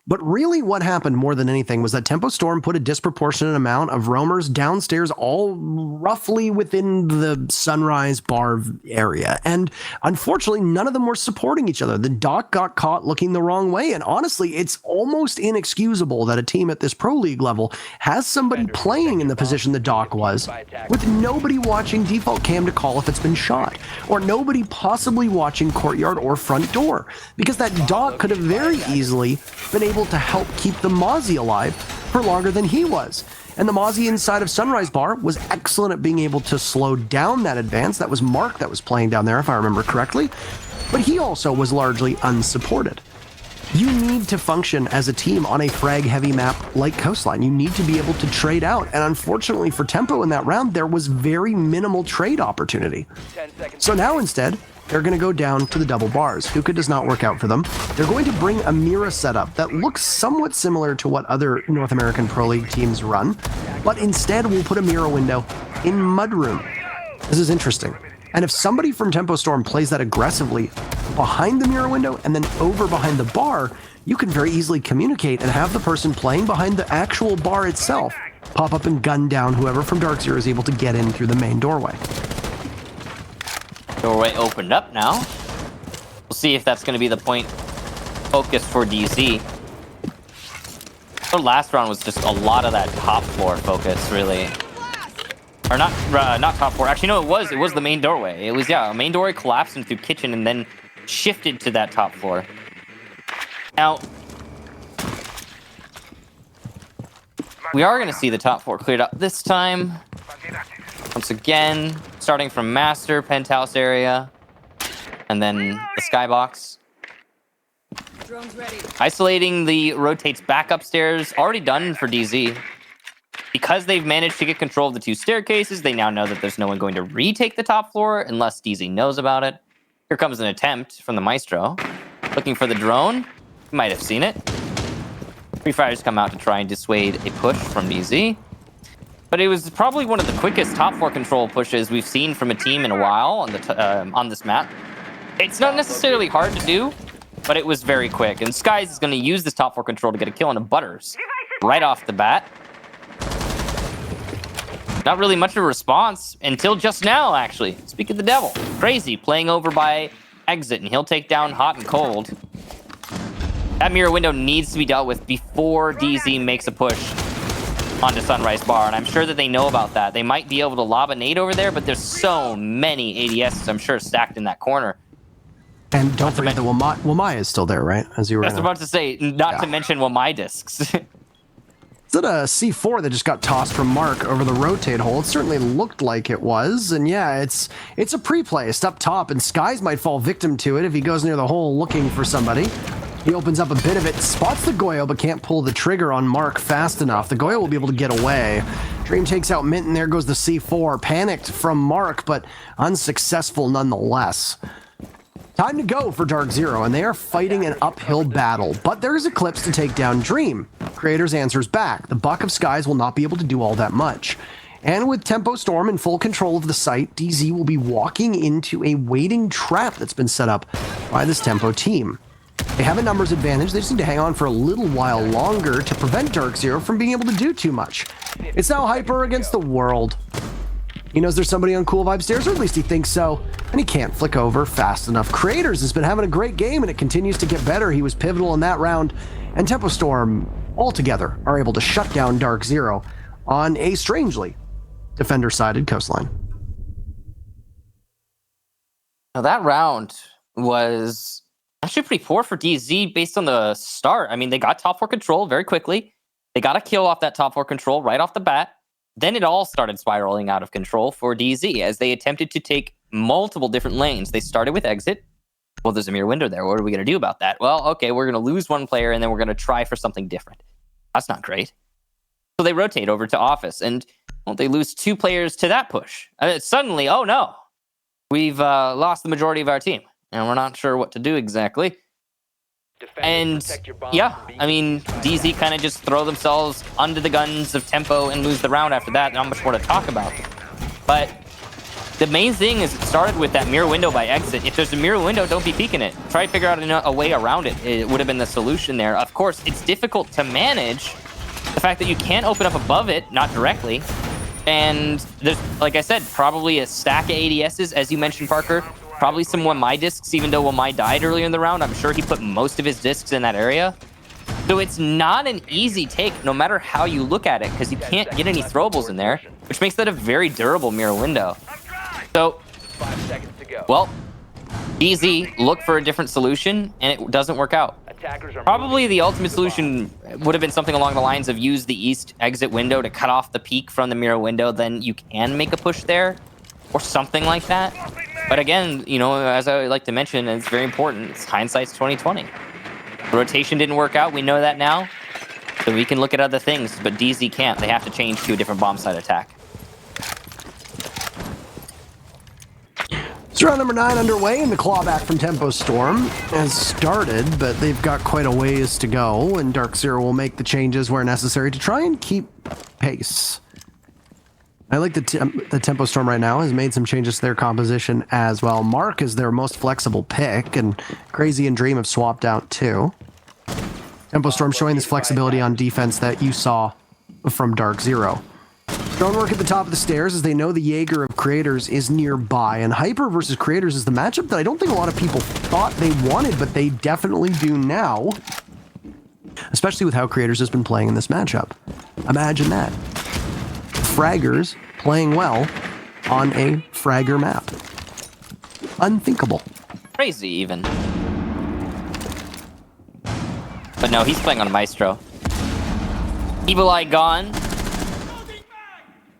Speaker 1: But really what happened more than anything was that Tempo Storm put a disproportionate amount of roamers downstairs, all roughly within the Sunrise bar area. And unfortunately, none of them were supporting each other. The dock got caught looking the wrong way. And honestly, it's almost inexcusable that a team at this Pro League level has somebody playing in the position the dock was with nobody watching default cam to call if it's been shot, or nobody possibly watching courtyard or front door, because that dock could have very easily been able to help keep the Mozzie alive for longer than he was. And the Mozzie inside of Sunrise Bar was excellent at being able to slow down that advance. That was Mark that was playing down there, if I remember correctly. But he also was largely unsupported. You need to function as a team on a frag-heavy map like Coastline. You need to be able to trade out. And unfortunately for Tempo in that round, there was very minimal trade opportunity. So now instead, they're going to go down to the double bars. Hookah does not work out for them. They're going to bring a Mira setup that looks somewhat similar to what other North American Pro League teams run, but instead we'll put a Mira window in Mudroom. This is interesting. And if somebody from Tempo Storm plays that aggressively behind the Mira window and then over behind the bar, you can very easily communicate and have the person playing behind the actual bar itself pop up and gun down whoever from DarkZero is able to get in through the main doorway.
Speaker 2: Doorway opened up now. We'll see if that's going to be the point focus for DZ. The last round was just a lot of that top floor focus, really. Or not top floor. Actually, no, it was the main doorway. It was, yeah, a main doorway collapsed into kitchen and then shifted to that top floor. Now, we are going to see the top floor cleared up this time. Once again, starting from master, penthouse area, and then the skybox.
Speaker 4: Drones ready.
Speaker 2: Isolating the rotates back upstairs, already done for DZ. Because they've managed to get control of the two staircases, they now know that there's no one going to retake the top floor unless DZ knows about it. Here comes an attempt from the Maestro. Looking for the drone. You might have seen it. Free Fires come out to try and dissuade a push from DZ. But it was probably one of the quickest top floor control pushes we've seen from a team in a while on this map. It's not necessarily hard to do, but it was very quick. And Skies is going to use this top floor control to get a kill on a Butters right off the bat. Not really much of a response until just now, actually. Speak of the devil. Crazy playing over by Exit, and he'll take down Hot and Cold. That mirror window needs to be dealt with before DZ makes a push onto Sunrise Bar, and I'm sure that they know about that. They might be able to lob a nade over there, but there's so many ADSs, I'm sure, stacked in that corner.
Speaker 1: And don't forget that Wamai is still there, right? As you were.
Speaker 2: I was about to say, not to mention Wamai discs.
Speaker 1: Is it a C4 that just got tossed from Mark over the rotate hole? It certainly looked like it was. And yeah, it's a pre-play. It's up top, and Skies might fall victim to it if he goes near the hole looking for somebody. He opens up a bit of it, spots the Goyo, but can't pull the trigger on Mark fast enough. The Goyo will be able to get away. Dream takes out Mint, and there goes the C4. Panicked from Mark, but unsuccessful nonetheless. Time to go for DarkZero, and they are fighting an uphill battle, but there is Eclipse to take down Dream. Creators answers back. The Buck of Skies will not be able to do all that much. And with Tempo Storm in full control of the site, DZ will be walking into a waiting trap that's been set up by this Tempo team. They have a numbers advantage. They just need to hang on for a little while longer to prevent DarkZero from being able to do too much. It's now Hyper against the world. He knows there's somebody on Cool Vibe stairs, or at least he thinks so, and he can't flick over fast enough. Creators has been having a great game, and it continues to get better. He was pivotal in that round, and Tempo Storm altogether are able to shut down DarkZero on a strangely defender-sided Coastline.
Speaker 2: Now that round was actually pretty poor for DZ based on the start. I mean, they got top 4 control very quickly. They got a kill off that top 4 control right off the bat. Then it all started spiraling out of control for DZ as they attempted to take multiple different lanes. They started with Exit. Well, there's a mirror window there. What are we going to do about that? Well, okay, we're going to lose one player, and then we're going to try for something different. That's not great. So they rotate over to Office, and well, they lose 2 players to that push. Suddenly, oh no, we've lost the majority of our team, and we're not sure what to do exactly. And yeah, I mean, DZ kind of just throw themselves under the guns of Tempo and lose the round after that. Not much more to talk about. But the main thing is it started with that mirror window by Exit. If there's a mirror window, don't be peeking it. Try to figure out a way around it. It would have been the solution there. Of course, it's difficult to manage the fact that you can't open up above it, not directly. And there's, like I said, probably a stack of ADSs, as you mentioned, Parker. Probably some Wamai discs, even though Wamai died earlier in the round. I'm sure he put most of his discs in that area. So it's not an easy take, no matter how you look at it, because you can't get any throwables in there, which makes that a very durable mirror window. So,
Speaker 3: 5 seconds to go.
Speaker 2: well, DZ look for a different solution, and it doesn't work out.
Speaker 3: Attackers are
Speaker 2: Probably the ultimate solution would have been something along the lines of use the east exit window to cut off the peak from the mirror window, then you can make a push there or something like that. But again, you know, as I like to mention, it's very important. It's hindsight's 2020. The rotation didn't work out. We know that now. So we can look at other things, but DZ can't. They have to change to a different bomb site attack.
Speaker 1: So round number 9 underway, and the clawback from Tempo Storm has started, but they've got quite a ways to go, and DarkZero will make the changes where necessary to try and keep pace. I like the Tempo Storm right now has made some changes to their composition as well. Mark is their most flexible pick, and Crazy and Dream have swapped out too. Tempo Storm showing this flexibility on defense that you saw from DarkZero. Drone work at the top of the stairs as they know the Jaeger of Creators is nearby, and Hyper versus Creators is the matchup that I don't think a lot of people thought they wanted, but they definitely do now, especially with how Creators has been playing in this matchup. Imagine that. Fraggers playing well on a Fragger map. Unthinkable.
Speaker 2: Crazy, even. But no, he's playing on Maestro. Evil Eye gone.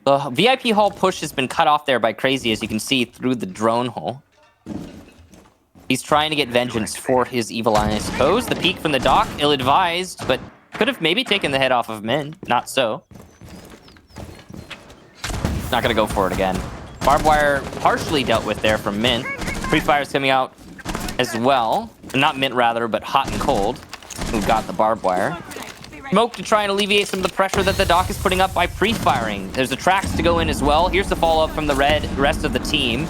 Speaker 2: The VIP hall push has been cut off there by Crazy, as you can see through the drone hole. He's trying to get vengeance for his Evil Eye, I suppose. The peek from the dock, ill-advised, but could have maybe taken the head off of Min. Not so. Not gonna go for it again. Barbed wire partially dealt with there from Min. Pre-fire's coming out as well. Not Mint, rather, but Hot and Cold, who got the barbed wire. Smoke to try and alleviate some of the pressure that the dock is putting up by pre-firing. There's the tracks to go in as well. Here's the follow-up from the rest of the team.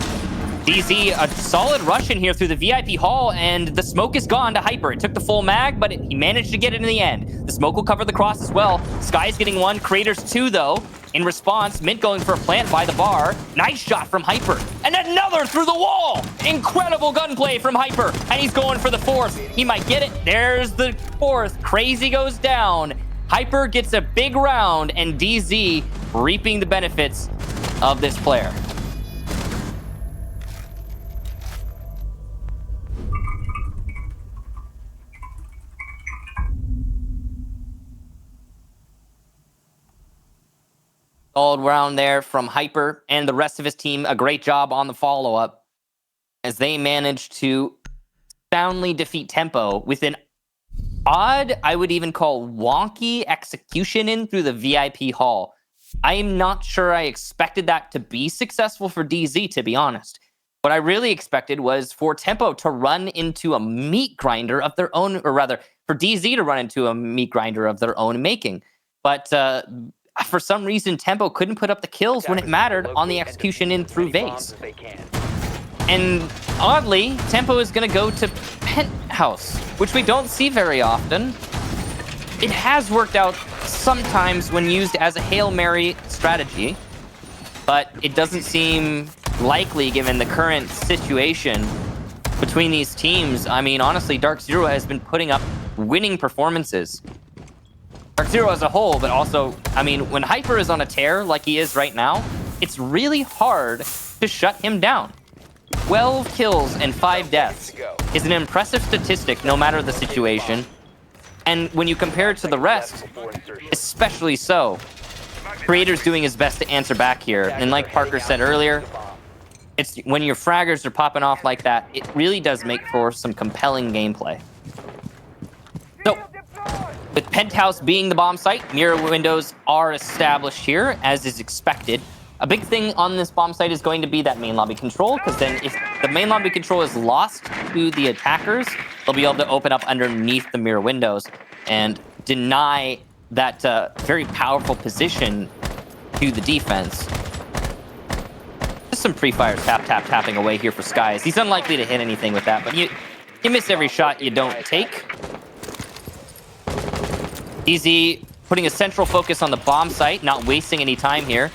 Speaker 2: DZ, a solid rush in here through the VIP hall, and the smoke is gone to Hyper. It took the full mag, but he managed to get it in the end. The smoke will cover the cross as well. Sky's getting one, Creators two, though. In response, Mint going for a plant by the bar. Nice shot from Hyper. And another through the wall! Incredible gunplay from Hyper. And he's going for the fourth. He might get it. There's the fourth. Crazy goes down. Hyper gets a big round, and DZ reaping the benefits of this player. Solid round there from Hyper and the rest of his team. A great job on the follow-up as they managed to soundly defeat Tempo with an odd, I would even call wonky execution in through the VIP hall. I am not sure I expected that to be successful for DZ, to be honest. What I really expected was for Tempo to run into a meat grinder of their own, or rather, for DZ to run into a meat grinder of their own making. But for some reason, Tempo couldn't put up the kills when it mattered on the execution in through Vase. And oddly, Tempo is going to go to Penthouse, which we don't see very often. It has worked out sometimes when used as a Hail Mary strategy, but it doesn't seem likely given the current situation between these teams. I mean, honestly, DarkZero has been putting up winning performances. DarkZero as a whole, but also, I mean, when Hyper is on a tear like he is right now, it's really hard to shut him down. 12 kills and 5 deaths is an impressive statistic no matter the situation. And when you compare it to the rest, especially so, Creator's doing his best to answer back here. And like Parker said earlier, it's when your fraggers are popping off like that, it really does make for some compelling gameplay. So, with Penthouse being the bomb site, mirror windows are established here, as is expected. A big thing on this bomb site is going to be that main lobby control, because then if the main lobby control is lost to the attackers, they'll be able to open up underneath the mirror windows and deny that very powerful position to the defense. Just some pre-fires tapping away here for Skies. He's unlikely to hit anything with that, but you miss every shot you don't take. Easy putting a central focus on the bomb site, not wasting any time here.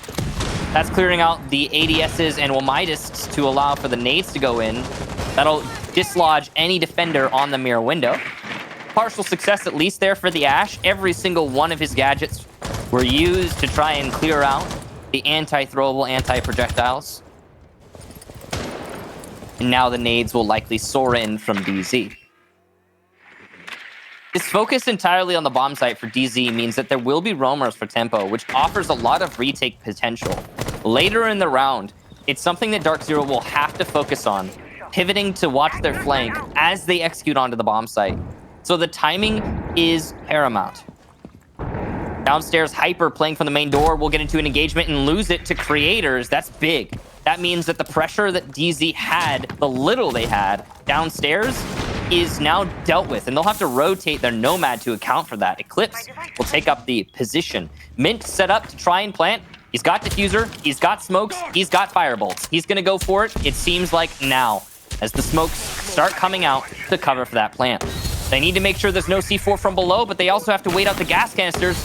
Speaker 2: That's clearing out the ADSs and Womitists to allow for the nades to go in. That'll dislodge any defender on the mirror window. Partial success at least there for the Ash. Every single one of his gadgets were used to try and clear out the anti-throwable, anti-projectiles. And now the nades will likely soar in from DZ. This focus entirely on the bomb site for DZ means that there will be roamers for Tempo, which offers a lot of retake potential. Later in the round, it's something that DarkZero will have to focus on, pivoting to watch their flank as they execute onto the bomb site. So the timing is paramount. Downstairs, Hyper playing from the main door will get into an engagement and lose it to Creators. That's big. That means that the pressure that DZ had, the little they had downstairs, is now dealt with, and they'll have to rotate their Nomad to account for that. Eclipse will take up the position. Mint set up to try and plant. He's got Diffuser, he's got smokes, he's got Firebolts. He's gonna go for it, it seems like now, as the smokes start coming out to cover for that plant. They need to make sure there's no C4 from below, but they also have to wait out the gas canisters.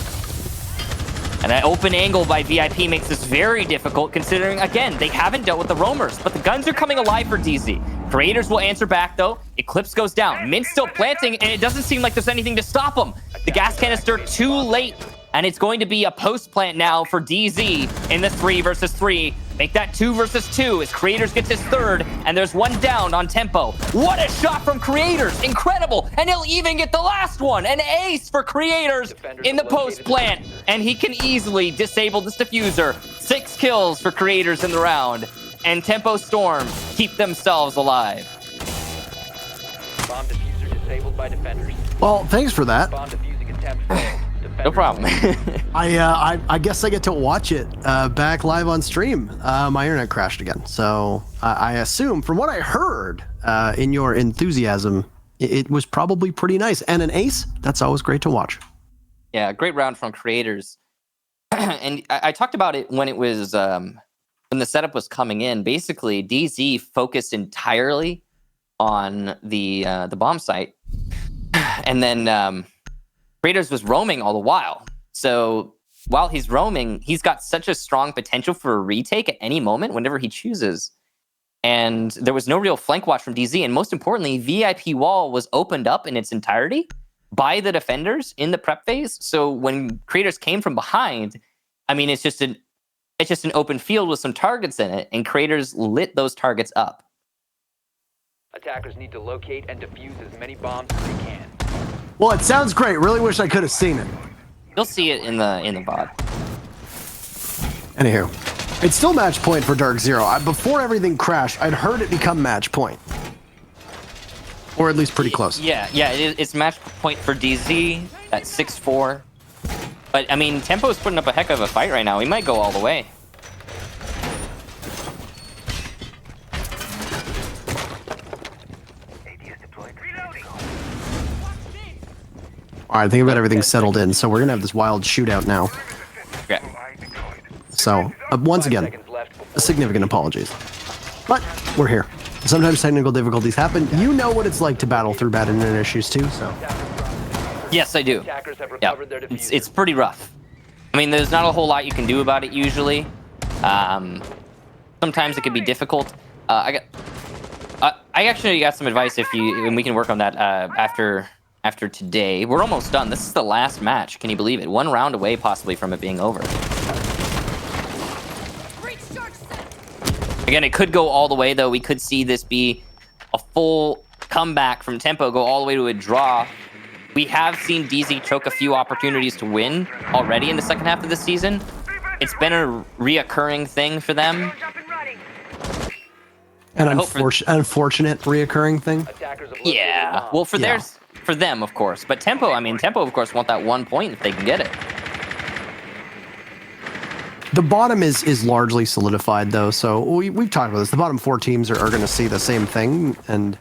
Speaker 2: And that open angle by VIP makes this very difficult, considering, again, they haven't dealt with the roamers, but the guns are coming alive for DZ. Creators will answer back, though. Eclipse goes down. Mint's still planting, and it doesn't seem like there's anything to stop him. The gas canister too late, and it's going to be a post-plant now for DZ in the 3 versus 3. Make that 2 versus 2 as Creators gets his third, and there's one down on Tempo. What a shot from Creators! Incredible! And he'll even get the last one! An ace for Creators in the post-plant, and he can easily disable this diffuser. 6 kills for Creators in the round, and Tempo Storm keep themselves alive.
Speaker 3: Bomb diffuser disabled by defenders.
Speaker 1: Well, thanks for that.
Speaker 3: Bomb diffusing attempt failed.
Speaker 2: No problem.
Speaker 1: I guess I get to watch it back live on stream. My internet crashed again, so I assume, from what I heard in your enthusiasm, it was probably pretty nice. And an ace, that's always great to watch.
Speaker 2: Yeah, great round from Creators. And I talked about it when it was when the setup was coming in. Basically, DZ focused entirely on the bomb site, and then Creators was roaming all the while. So while he's roaming, he's got such a strong potential for a retake at any moment whenever he chooses. And there was no real flank watch from DZ. And most importantly, VIP wall was opened up in its entirety by the defenders in the prep phase. So when Creators came from behind, I mean, it's just an open field with some targets in it, and Creators lit those targets up.
Speaker 3: Attackers need to locate and defuse as many bombs as they can.
Speaker 1: Well, it sounds great. Really wish I could have seen it.
Speaker 2: You'll see it in the VOD.
Speaker 1: Anywho, it's still match point for DarkZero. Before everything crashed, I'd heard it become match point. Or at least pretty close.
Speaker 2: Yeah, it's match point for DZ at 6-4. But, I mean, Tempo's putting up a heck of a fight right now. He might go all the way.
Speaker 1: All right, I think about everything's settled in, so we're going to have this wild shootout now.
Speaker 2: Okay.
Speaker 1: So, once again, significant apologies. But we're here. Sometimes technical difficulties happen. You know what it's like to battle through bad internet issues, too, so.
Speaker 2: Yes, I do.
Speaker 3: Attackers have
Speaker 2: Yeah,
Speaker 3: recovered their diffuser.
Speaker 2: it's pretty rough. I mean, there's not a whole lot you can do about it usually. Sometimes it can be difficult. I actually got some advice and we can work on that after today. We're almost done. This is the last match. Can you believe it? 1 round away possibly from it being over. Again, it could go all the way though. We could see this be a full comeback from Tempo, go all the way to a draw. We have seen DZ choke a few opportunities to win already in the second half of the season. It's been a reoccurring thing for them.
Speaker 1: An unfortunate reoccurring thing.
Speaker 3: Attackers have located a
Speaker 2: Yeah,
Speaker 3: bomb.
Speaker 2: well, for them, of course. But Tempo, of course, want that 1 point if they can get it.
Speaker 1: The bottom is largely solidified, though, so we've talked about this. The bottom 4 teams are going to see the same thing, and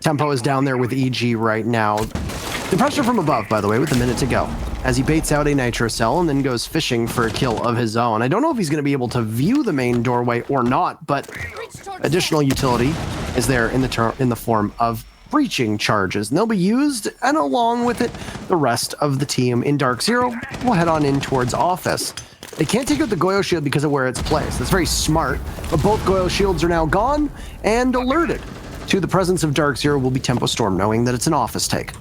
Speaker 1: Tempo is down there with EG right now. The pressure from above, by the way, with a minute to go, as he baits out a nitro cell and then goes fishing for a kill of his own. I don't know if he's going to be able to view the main doorway or not, but additional utility is there in the form of breaching charges, and they'll be used, and along with it, the rest of the team in DarkZero will head on in towards office. They can't take out the Goyo shield because of where it's placed. That's very smart, but both Goyo shields are now gone, and alerted to the presence of DarkZero will be Tempo Storm, knowing that it's an office take.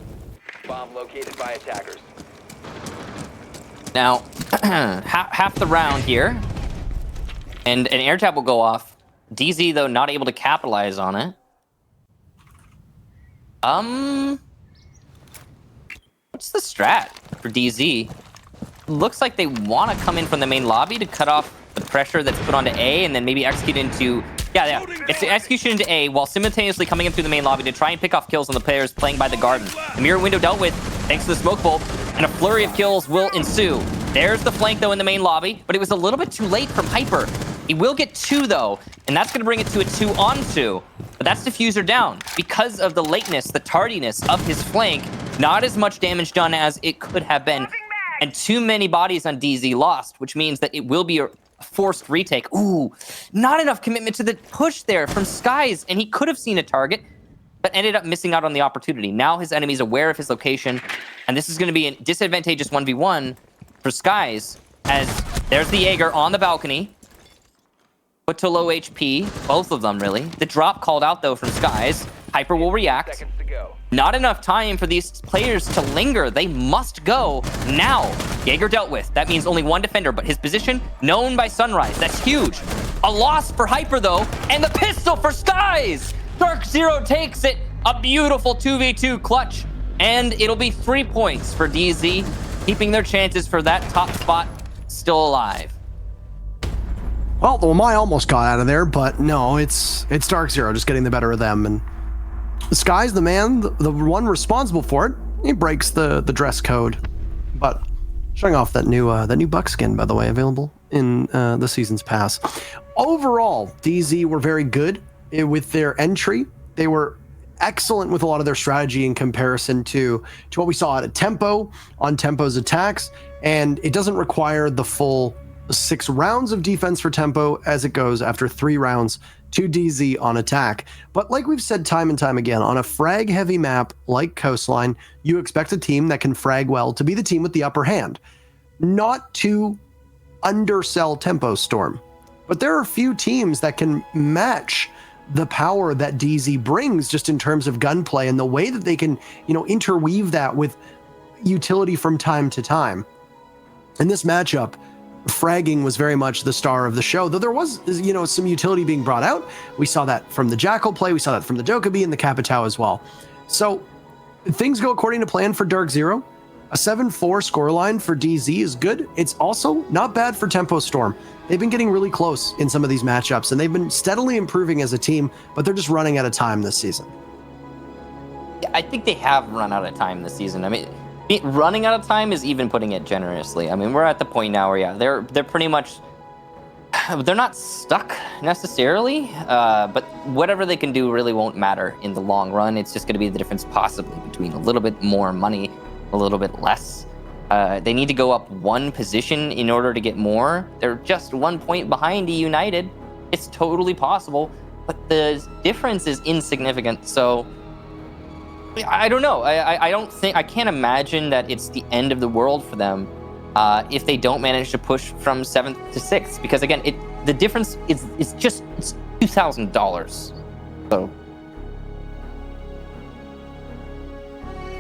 Speaker 3: Bomb located by attackers.
Speaker 2: Now, half the round here, and an air tap will go off. DZ, though, not able to capitalize on it. What What's the strat for DZ? Looks like they want to come in from the main lobby to cut off the pressure that's put onto A and then maybe execute into... Yeah. It's the execution into A while simultaneously coming in through the main lobby to try and pick off kills on the players playing by the garden. The mirror window dealt with thanks to the smoke bolt, and a flurry of kills will ensue. There's the flank, though, in the main lobby, but it was a little bit too late from Hyper. He will get 2, though, and that's going to bring it to a 2-on-2. But that's diffuser down. Because of the lateness, the tardiness of his flank, not as much damage done as it could have been. And too many bodies on DZ lost, which means that it will be a forced retake. Ooh, not enough commitment to the push there from Skies, and he could have seen a target, but ended up missing out on the opportunity. Now his enemy's aware of his location, and this is going to be a disadvantageous 1v1 for Skies, as there's the Jaeger on the balcony. Put to low HP, both of them really. The drop called out though from Skies. Hyper will react.
Speaker 3: Seconds to go.
Speaker 2: Not enough time for these players to linger. They must go now. Jaeger dealt with. That means only one defender, but his position known by Sunrise. That's huge. A loss for Hyper though, and the pistol for Skies. DarkZero takes it. A beautiful 2v2 clutch, and it'll be 3 points for DZ, keeping their chances for that top spot still alive.
Speaker 1: Well, the Wamai almost got out of there, but no, it's DarkZero just getting the better of them. And the Sky's the man, the one responsible for it. He breaks the dress code. But showing off that new buckskin, by the way, available in the season's pass. Overall, DZ were very good with their entry. They were excellent with a lot of their strategy in comparison to what we saw at Tempo on Tempo's attacks. And it doesn't require the full 6 rounds of defense for Tempo as it goes after 3 rounds to DZ on attack. But like we've said time and time again, on a frag heavy map like Coastline, you expect a team that can frag well to be the team with the upper hand, not to undersell Tempo Storm. But there are a few teams that can match the power that DZ brings just in terms of gunplay and the way that they can, interweave that with utility from time to time. In this matchup, fragging was very much the star of the show, though there was, some utility being brought out. We saw that from the Jackal play, we saw that from the Dokkaebi and the Capitao as well. So things go according to plan for DarkZero. A 7-4 scoreline for DZ is good. It's also not bad for Tempo Storm. They've been getting really close in some of these matchups, and they've been steadily improving as a team, but they're just running out of time this season.
Speaker 2: I think they have run out of time this season. I mean, running out of time is even putting it generously. I mean, we're at the point now where, they're pretty much... They're not stuck necessarily, but whatever they can do really won't matter in the long run. It's just going to be the difference possibly between a little bit more money, a little bit less. They need to go up 1 position in order to get more. They're just 1 point behind United. It's totally possible, but the difference is insignificant. So I don't know. I can't imagine that it's the end of the world for them if they don't manage to push from 7th to 6th, because again, the difference is it's $2,000. So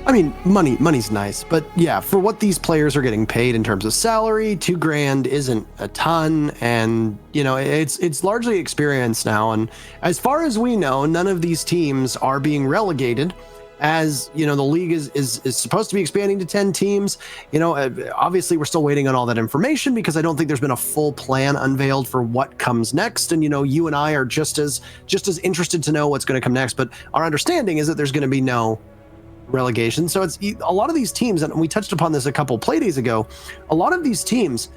Speaker 1: I mean, money's nice, but yeah, for what these players are getting paid in terms of salary, $2,000 isn't a ton, and it's largely experience now. And as far as we know, none of these teams are being relegated. As the league is supposed to be expanding to 10 teams. Obviously we're still waiting on all that information because I don't think there's been a full plan unveiled for what comes next. And you and I are just as interested to know what's going to come next. But our understanding is that there's going to be no relegation. So it's a lot of these teams, and we touched upon this a couple play days ago, a lot of these teams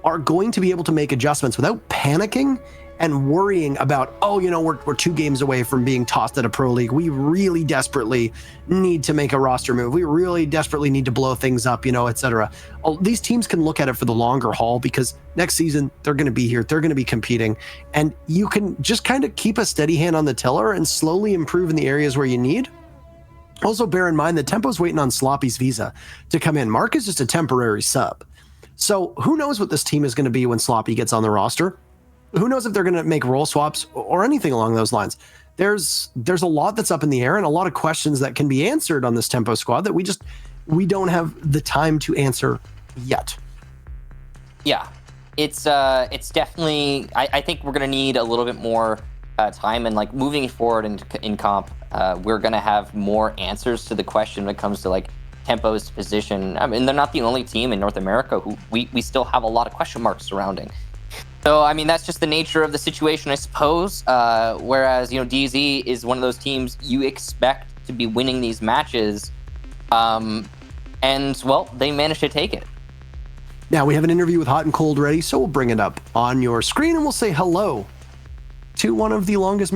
Speaker 1: are going to be able to make adjustments without panicking and worrying about, we're 2 games away from being tossed at a pro league. We really desperately need to make a roster move. We really desperately need to blow things up, etc. These teams can look at it for the longer haul because next season they're going to be here. They're going to be competing. And you can just kind of keep a steady hand on the tiller and slowly improve in the areas where you need. Also, bear in mind that Tempo's waiting on Sloppy's visa to come in. Mark is just a temporary sub. So who knows what this team is going to be when Sloppy gets on the roster? Who knows if they're going to make role swaps or anything along those lines? There's a lot that's up in the air and a lot of questions that can be answered on this Tempo squad that we don't have the time to answer yet.
Speaker 2: Yeah, it's definitely, I think we're going to need a little bit more time, and like moving forward in comp, we're going to have more answers to the question when it comes to like Tempo's position. I mean, they're not the only team in North America who we still have a lot of question marks surrounding. So, I mean, that's just the nature of the situation, I suppose. Whereas, DZ is one of those teams you expect to be winning these matches. And, well, they managed to take it.
Speaker 1: Now, we have an interview with Hot and Cold ready, so we'll bring it up on your screen and we'll say hello to one of the longest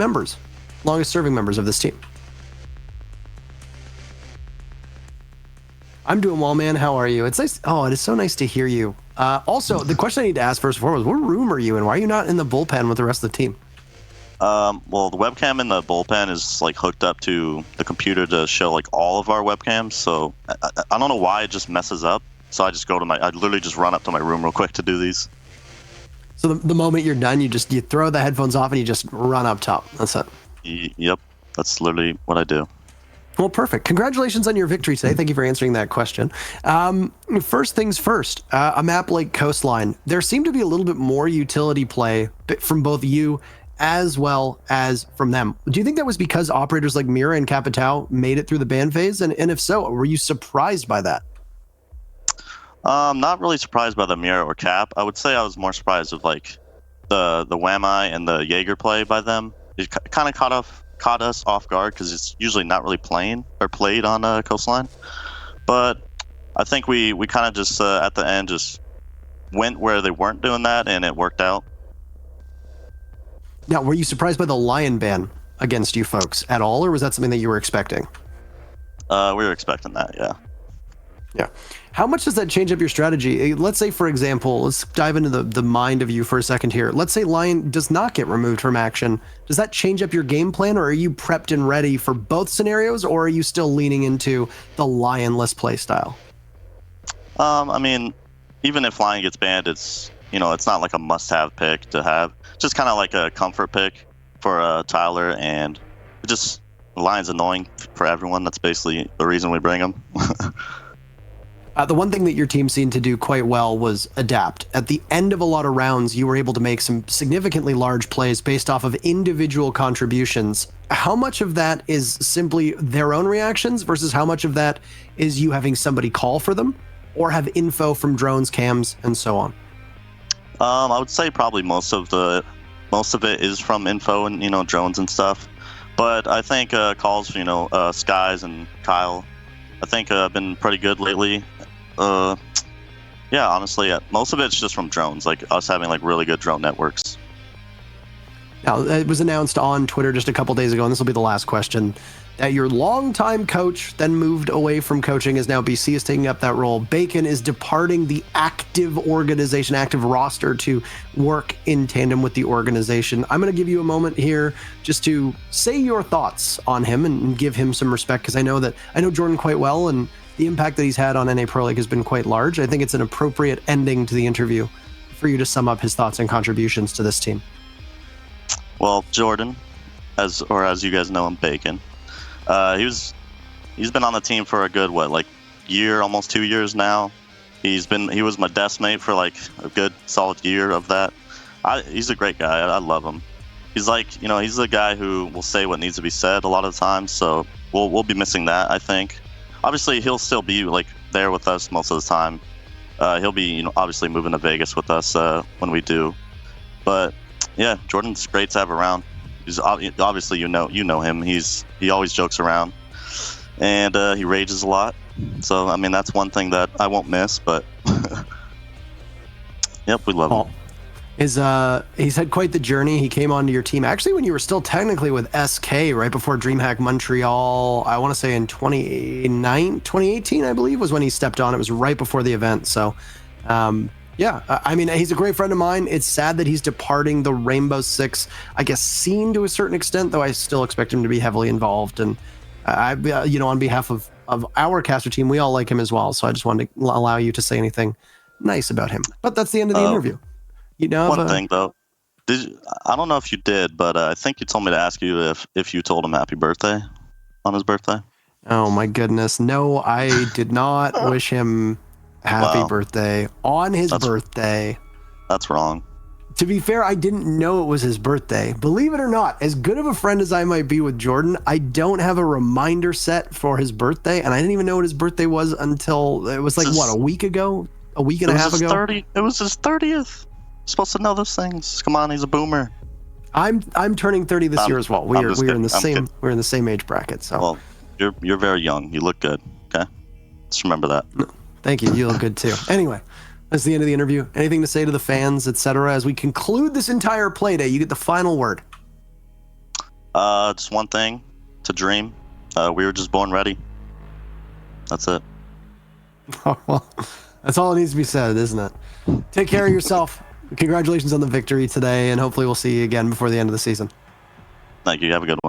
Speaker 1: serving members of this team. I'm doing well, man. How are you? It's nice. Oh, it is so nice to hear you. Also, the question I need to ask first and foremost, what room are you in? Why are you not in the bullpen with the rest of the team?
Speaker 5: Well, the webcam in the bullpen is like hooked up to the computer to show like all of our webcams. So I don't know why it just messes up. So I just I literally just run up to my room real quick to do these.
Speaker 1: So the moment you're done, you throw the headphones off and you just run up top. That's it.
Speaker 5: Yep. That's literally what I do.
Speaker 1: Well, perfect. Congratulations on your victory today. Thank you for answering that question. First things first, a map like Coastline, there seemed to be a little bit more utility play from both you as well as from them. Do you think that was because operators like Mira and Capitao made it through the ban phase? And if so, were you surprised by that?
Speaker 5: Not really surprised by the Mira or Cap. I would say I was more surprised with like the Wamai and the Jaeger play by them. It kind of caught us off guard because it's usually not really played on Coastline. But I think we kind of just at the end just went where they weren't doing that, and it worked out.
Speaker 1: Now, were you surprised by the Lion ban against you folks at all, or was that something that you were expecting?
Speaker 5: We were expecting that, yeah.
Speaker 1: Yeah. How much does that change up your strategy? Let's say, for example, let's dive into the mind of you for a second here. Let's say Lion does not get removed from action. Does that change up your game plan, or are you prepped and ready for both scenarios, or are you still leaning into the Lionless play style?
Speaker 5: I mean, even if Lion gets banned, it's not like a must-have pick to have. It's just kind of like a comfort pick for Tyler, and Lion's annoying for everyone. That's basically the reason we bring him.
Speaker 1: The one thing that your team seemed to do quite well was adapt. At the end of a lot of rounds, you were able to make some significantly large plays based off of individual contributions. How much of that is simply their own reactions versus how much of that is you having somebody call for them or have info from drones, cams, and so on?
Speaker 5: I would say probably most of it is from info and drones and stuff. But I think calls for Skies and Kyle, I think have been pretty good lately. Yeah, honestly, most of it's just from drones, like us having like really good drone networks.
Speaker 1: Now, it was announced on Twitter just a couple days ago, and this will be the last question, that your longtime coach then moved away from coaching, as now BC is taking up that role. Bacon is departing the active organization, active roster to work in tandem with the organization. I'm going to give you a moment here just to say your thoughts on him and give him some respect, because I know Jordan quite well, and the impact that he's had on NA Pro League has been quite large. I think it's an appropriate ending to the interview for you to sum up his thoughts and contributions to this team.
Speaker 5: Well, Jordan, as you guys know him, Bacon. He's been on the team for a good year, almost 2 years now. He was my desk mate for like a good solid year of that. He's a great guy. I love him. He's he's the guy who will say what needs to be said a lot of the time. So we'll be missing that, I think. Obviously, he'll still be there with us most of the time. He'll be obviously moving to Vegas with us when we do. But yeah, Jordan's great to have around. He's obviously you know him. He always jokes around, and he rages a lot. So I mean that's one thing that I won't miss. But yep, we love him.
Speaker 1: He's had quite the journey. He came onto your team actually when you were still technically with SK, right before DreamHack Montreal. I want to say in 2018, I believe, was when he stepped on. It was right before the event. So, yeah, I mean, he's a great friend of mine. It's sad that he's departing the Rainbow Six, I guess, scene to a certain extent, though I still expect him to be heavily involved. And on behalf of our caster team, we all like him as well. So I just wanted to allow you to say anything nice about him. But that's the end of the interview.
Speaker 5: One thing though, I don't know if you did, but I think you told me to ask you if you told him happy birthday on his birthday.
Speaker 1: Oh my goodness, no, I did not wish him happy birthday on his birthday.
Speaker 5: That's wrong.
Speaker 1: To be fair, I didn't know it was his birthday. Believe it or not, as good of a friend as I might be with Jordan, I don't have a reminder set for his birthday, and I didn't even know what his birthday was until it was like, a week ago? A week and a half ago?
Speaker 5: It was his 30th. Supposed to know those things. Come on, he's a boomer.
Speaker 1: I'm turning 30 this year as well. We're in the same age bracket. So
Speaker 5: well, you're very young. You look good. Okay, just remember that.
Speaker 1: Thank you. You look good too. Anyway, that's the end of the interview. Anything to say to the fans, etc. As we conclude this entire play day, you get the final word.
Speaker 5: Just one thing: to dream. We were just born ready. That's it.
Speaker 1: Oh, well, that's all it needs to be said, isn't it? Take care of yourself. Congratulations on the victory today, and hopefully we'll see you again before the end of the season.
Speaker 5: Thank you. Have a good one.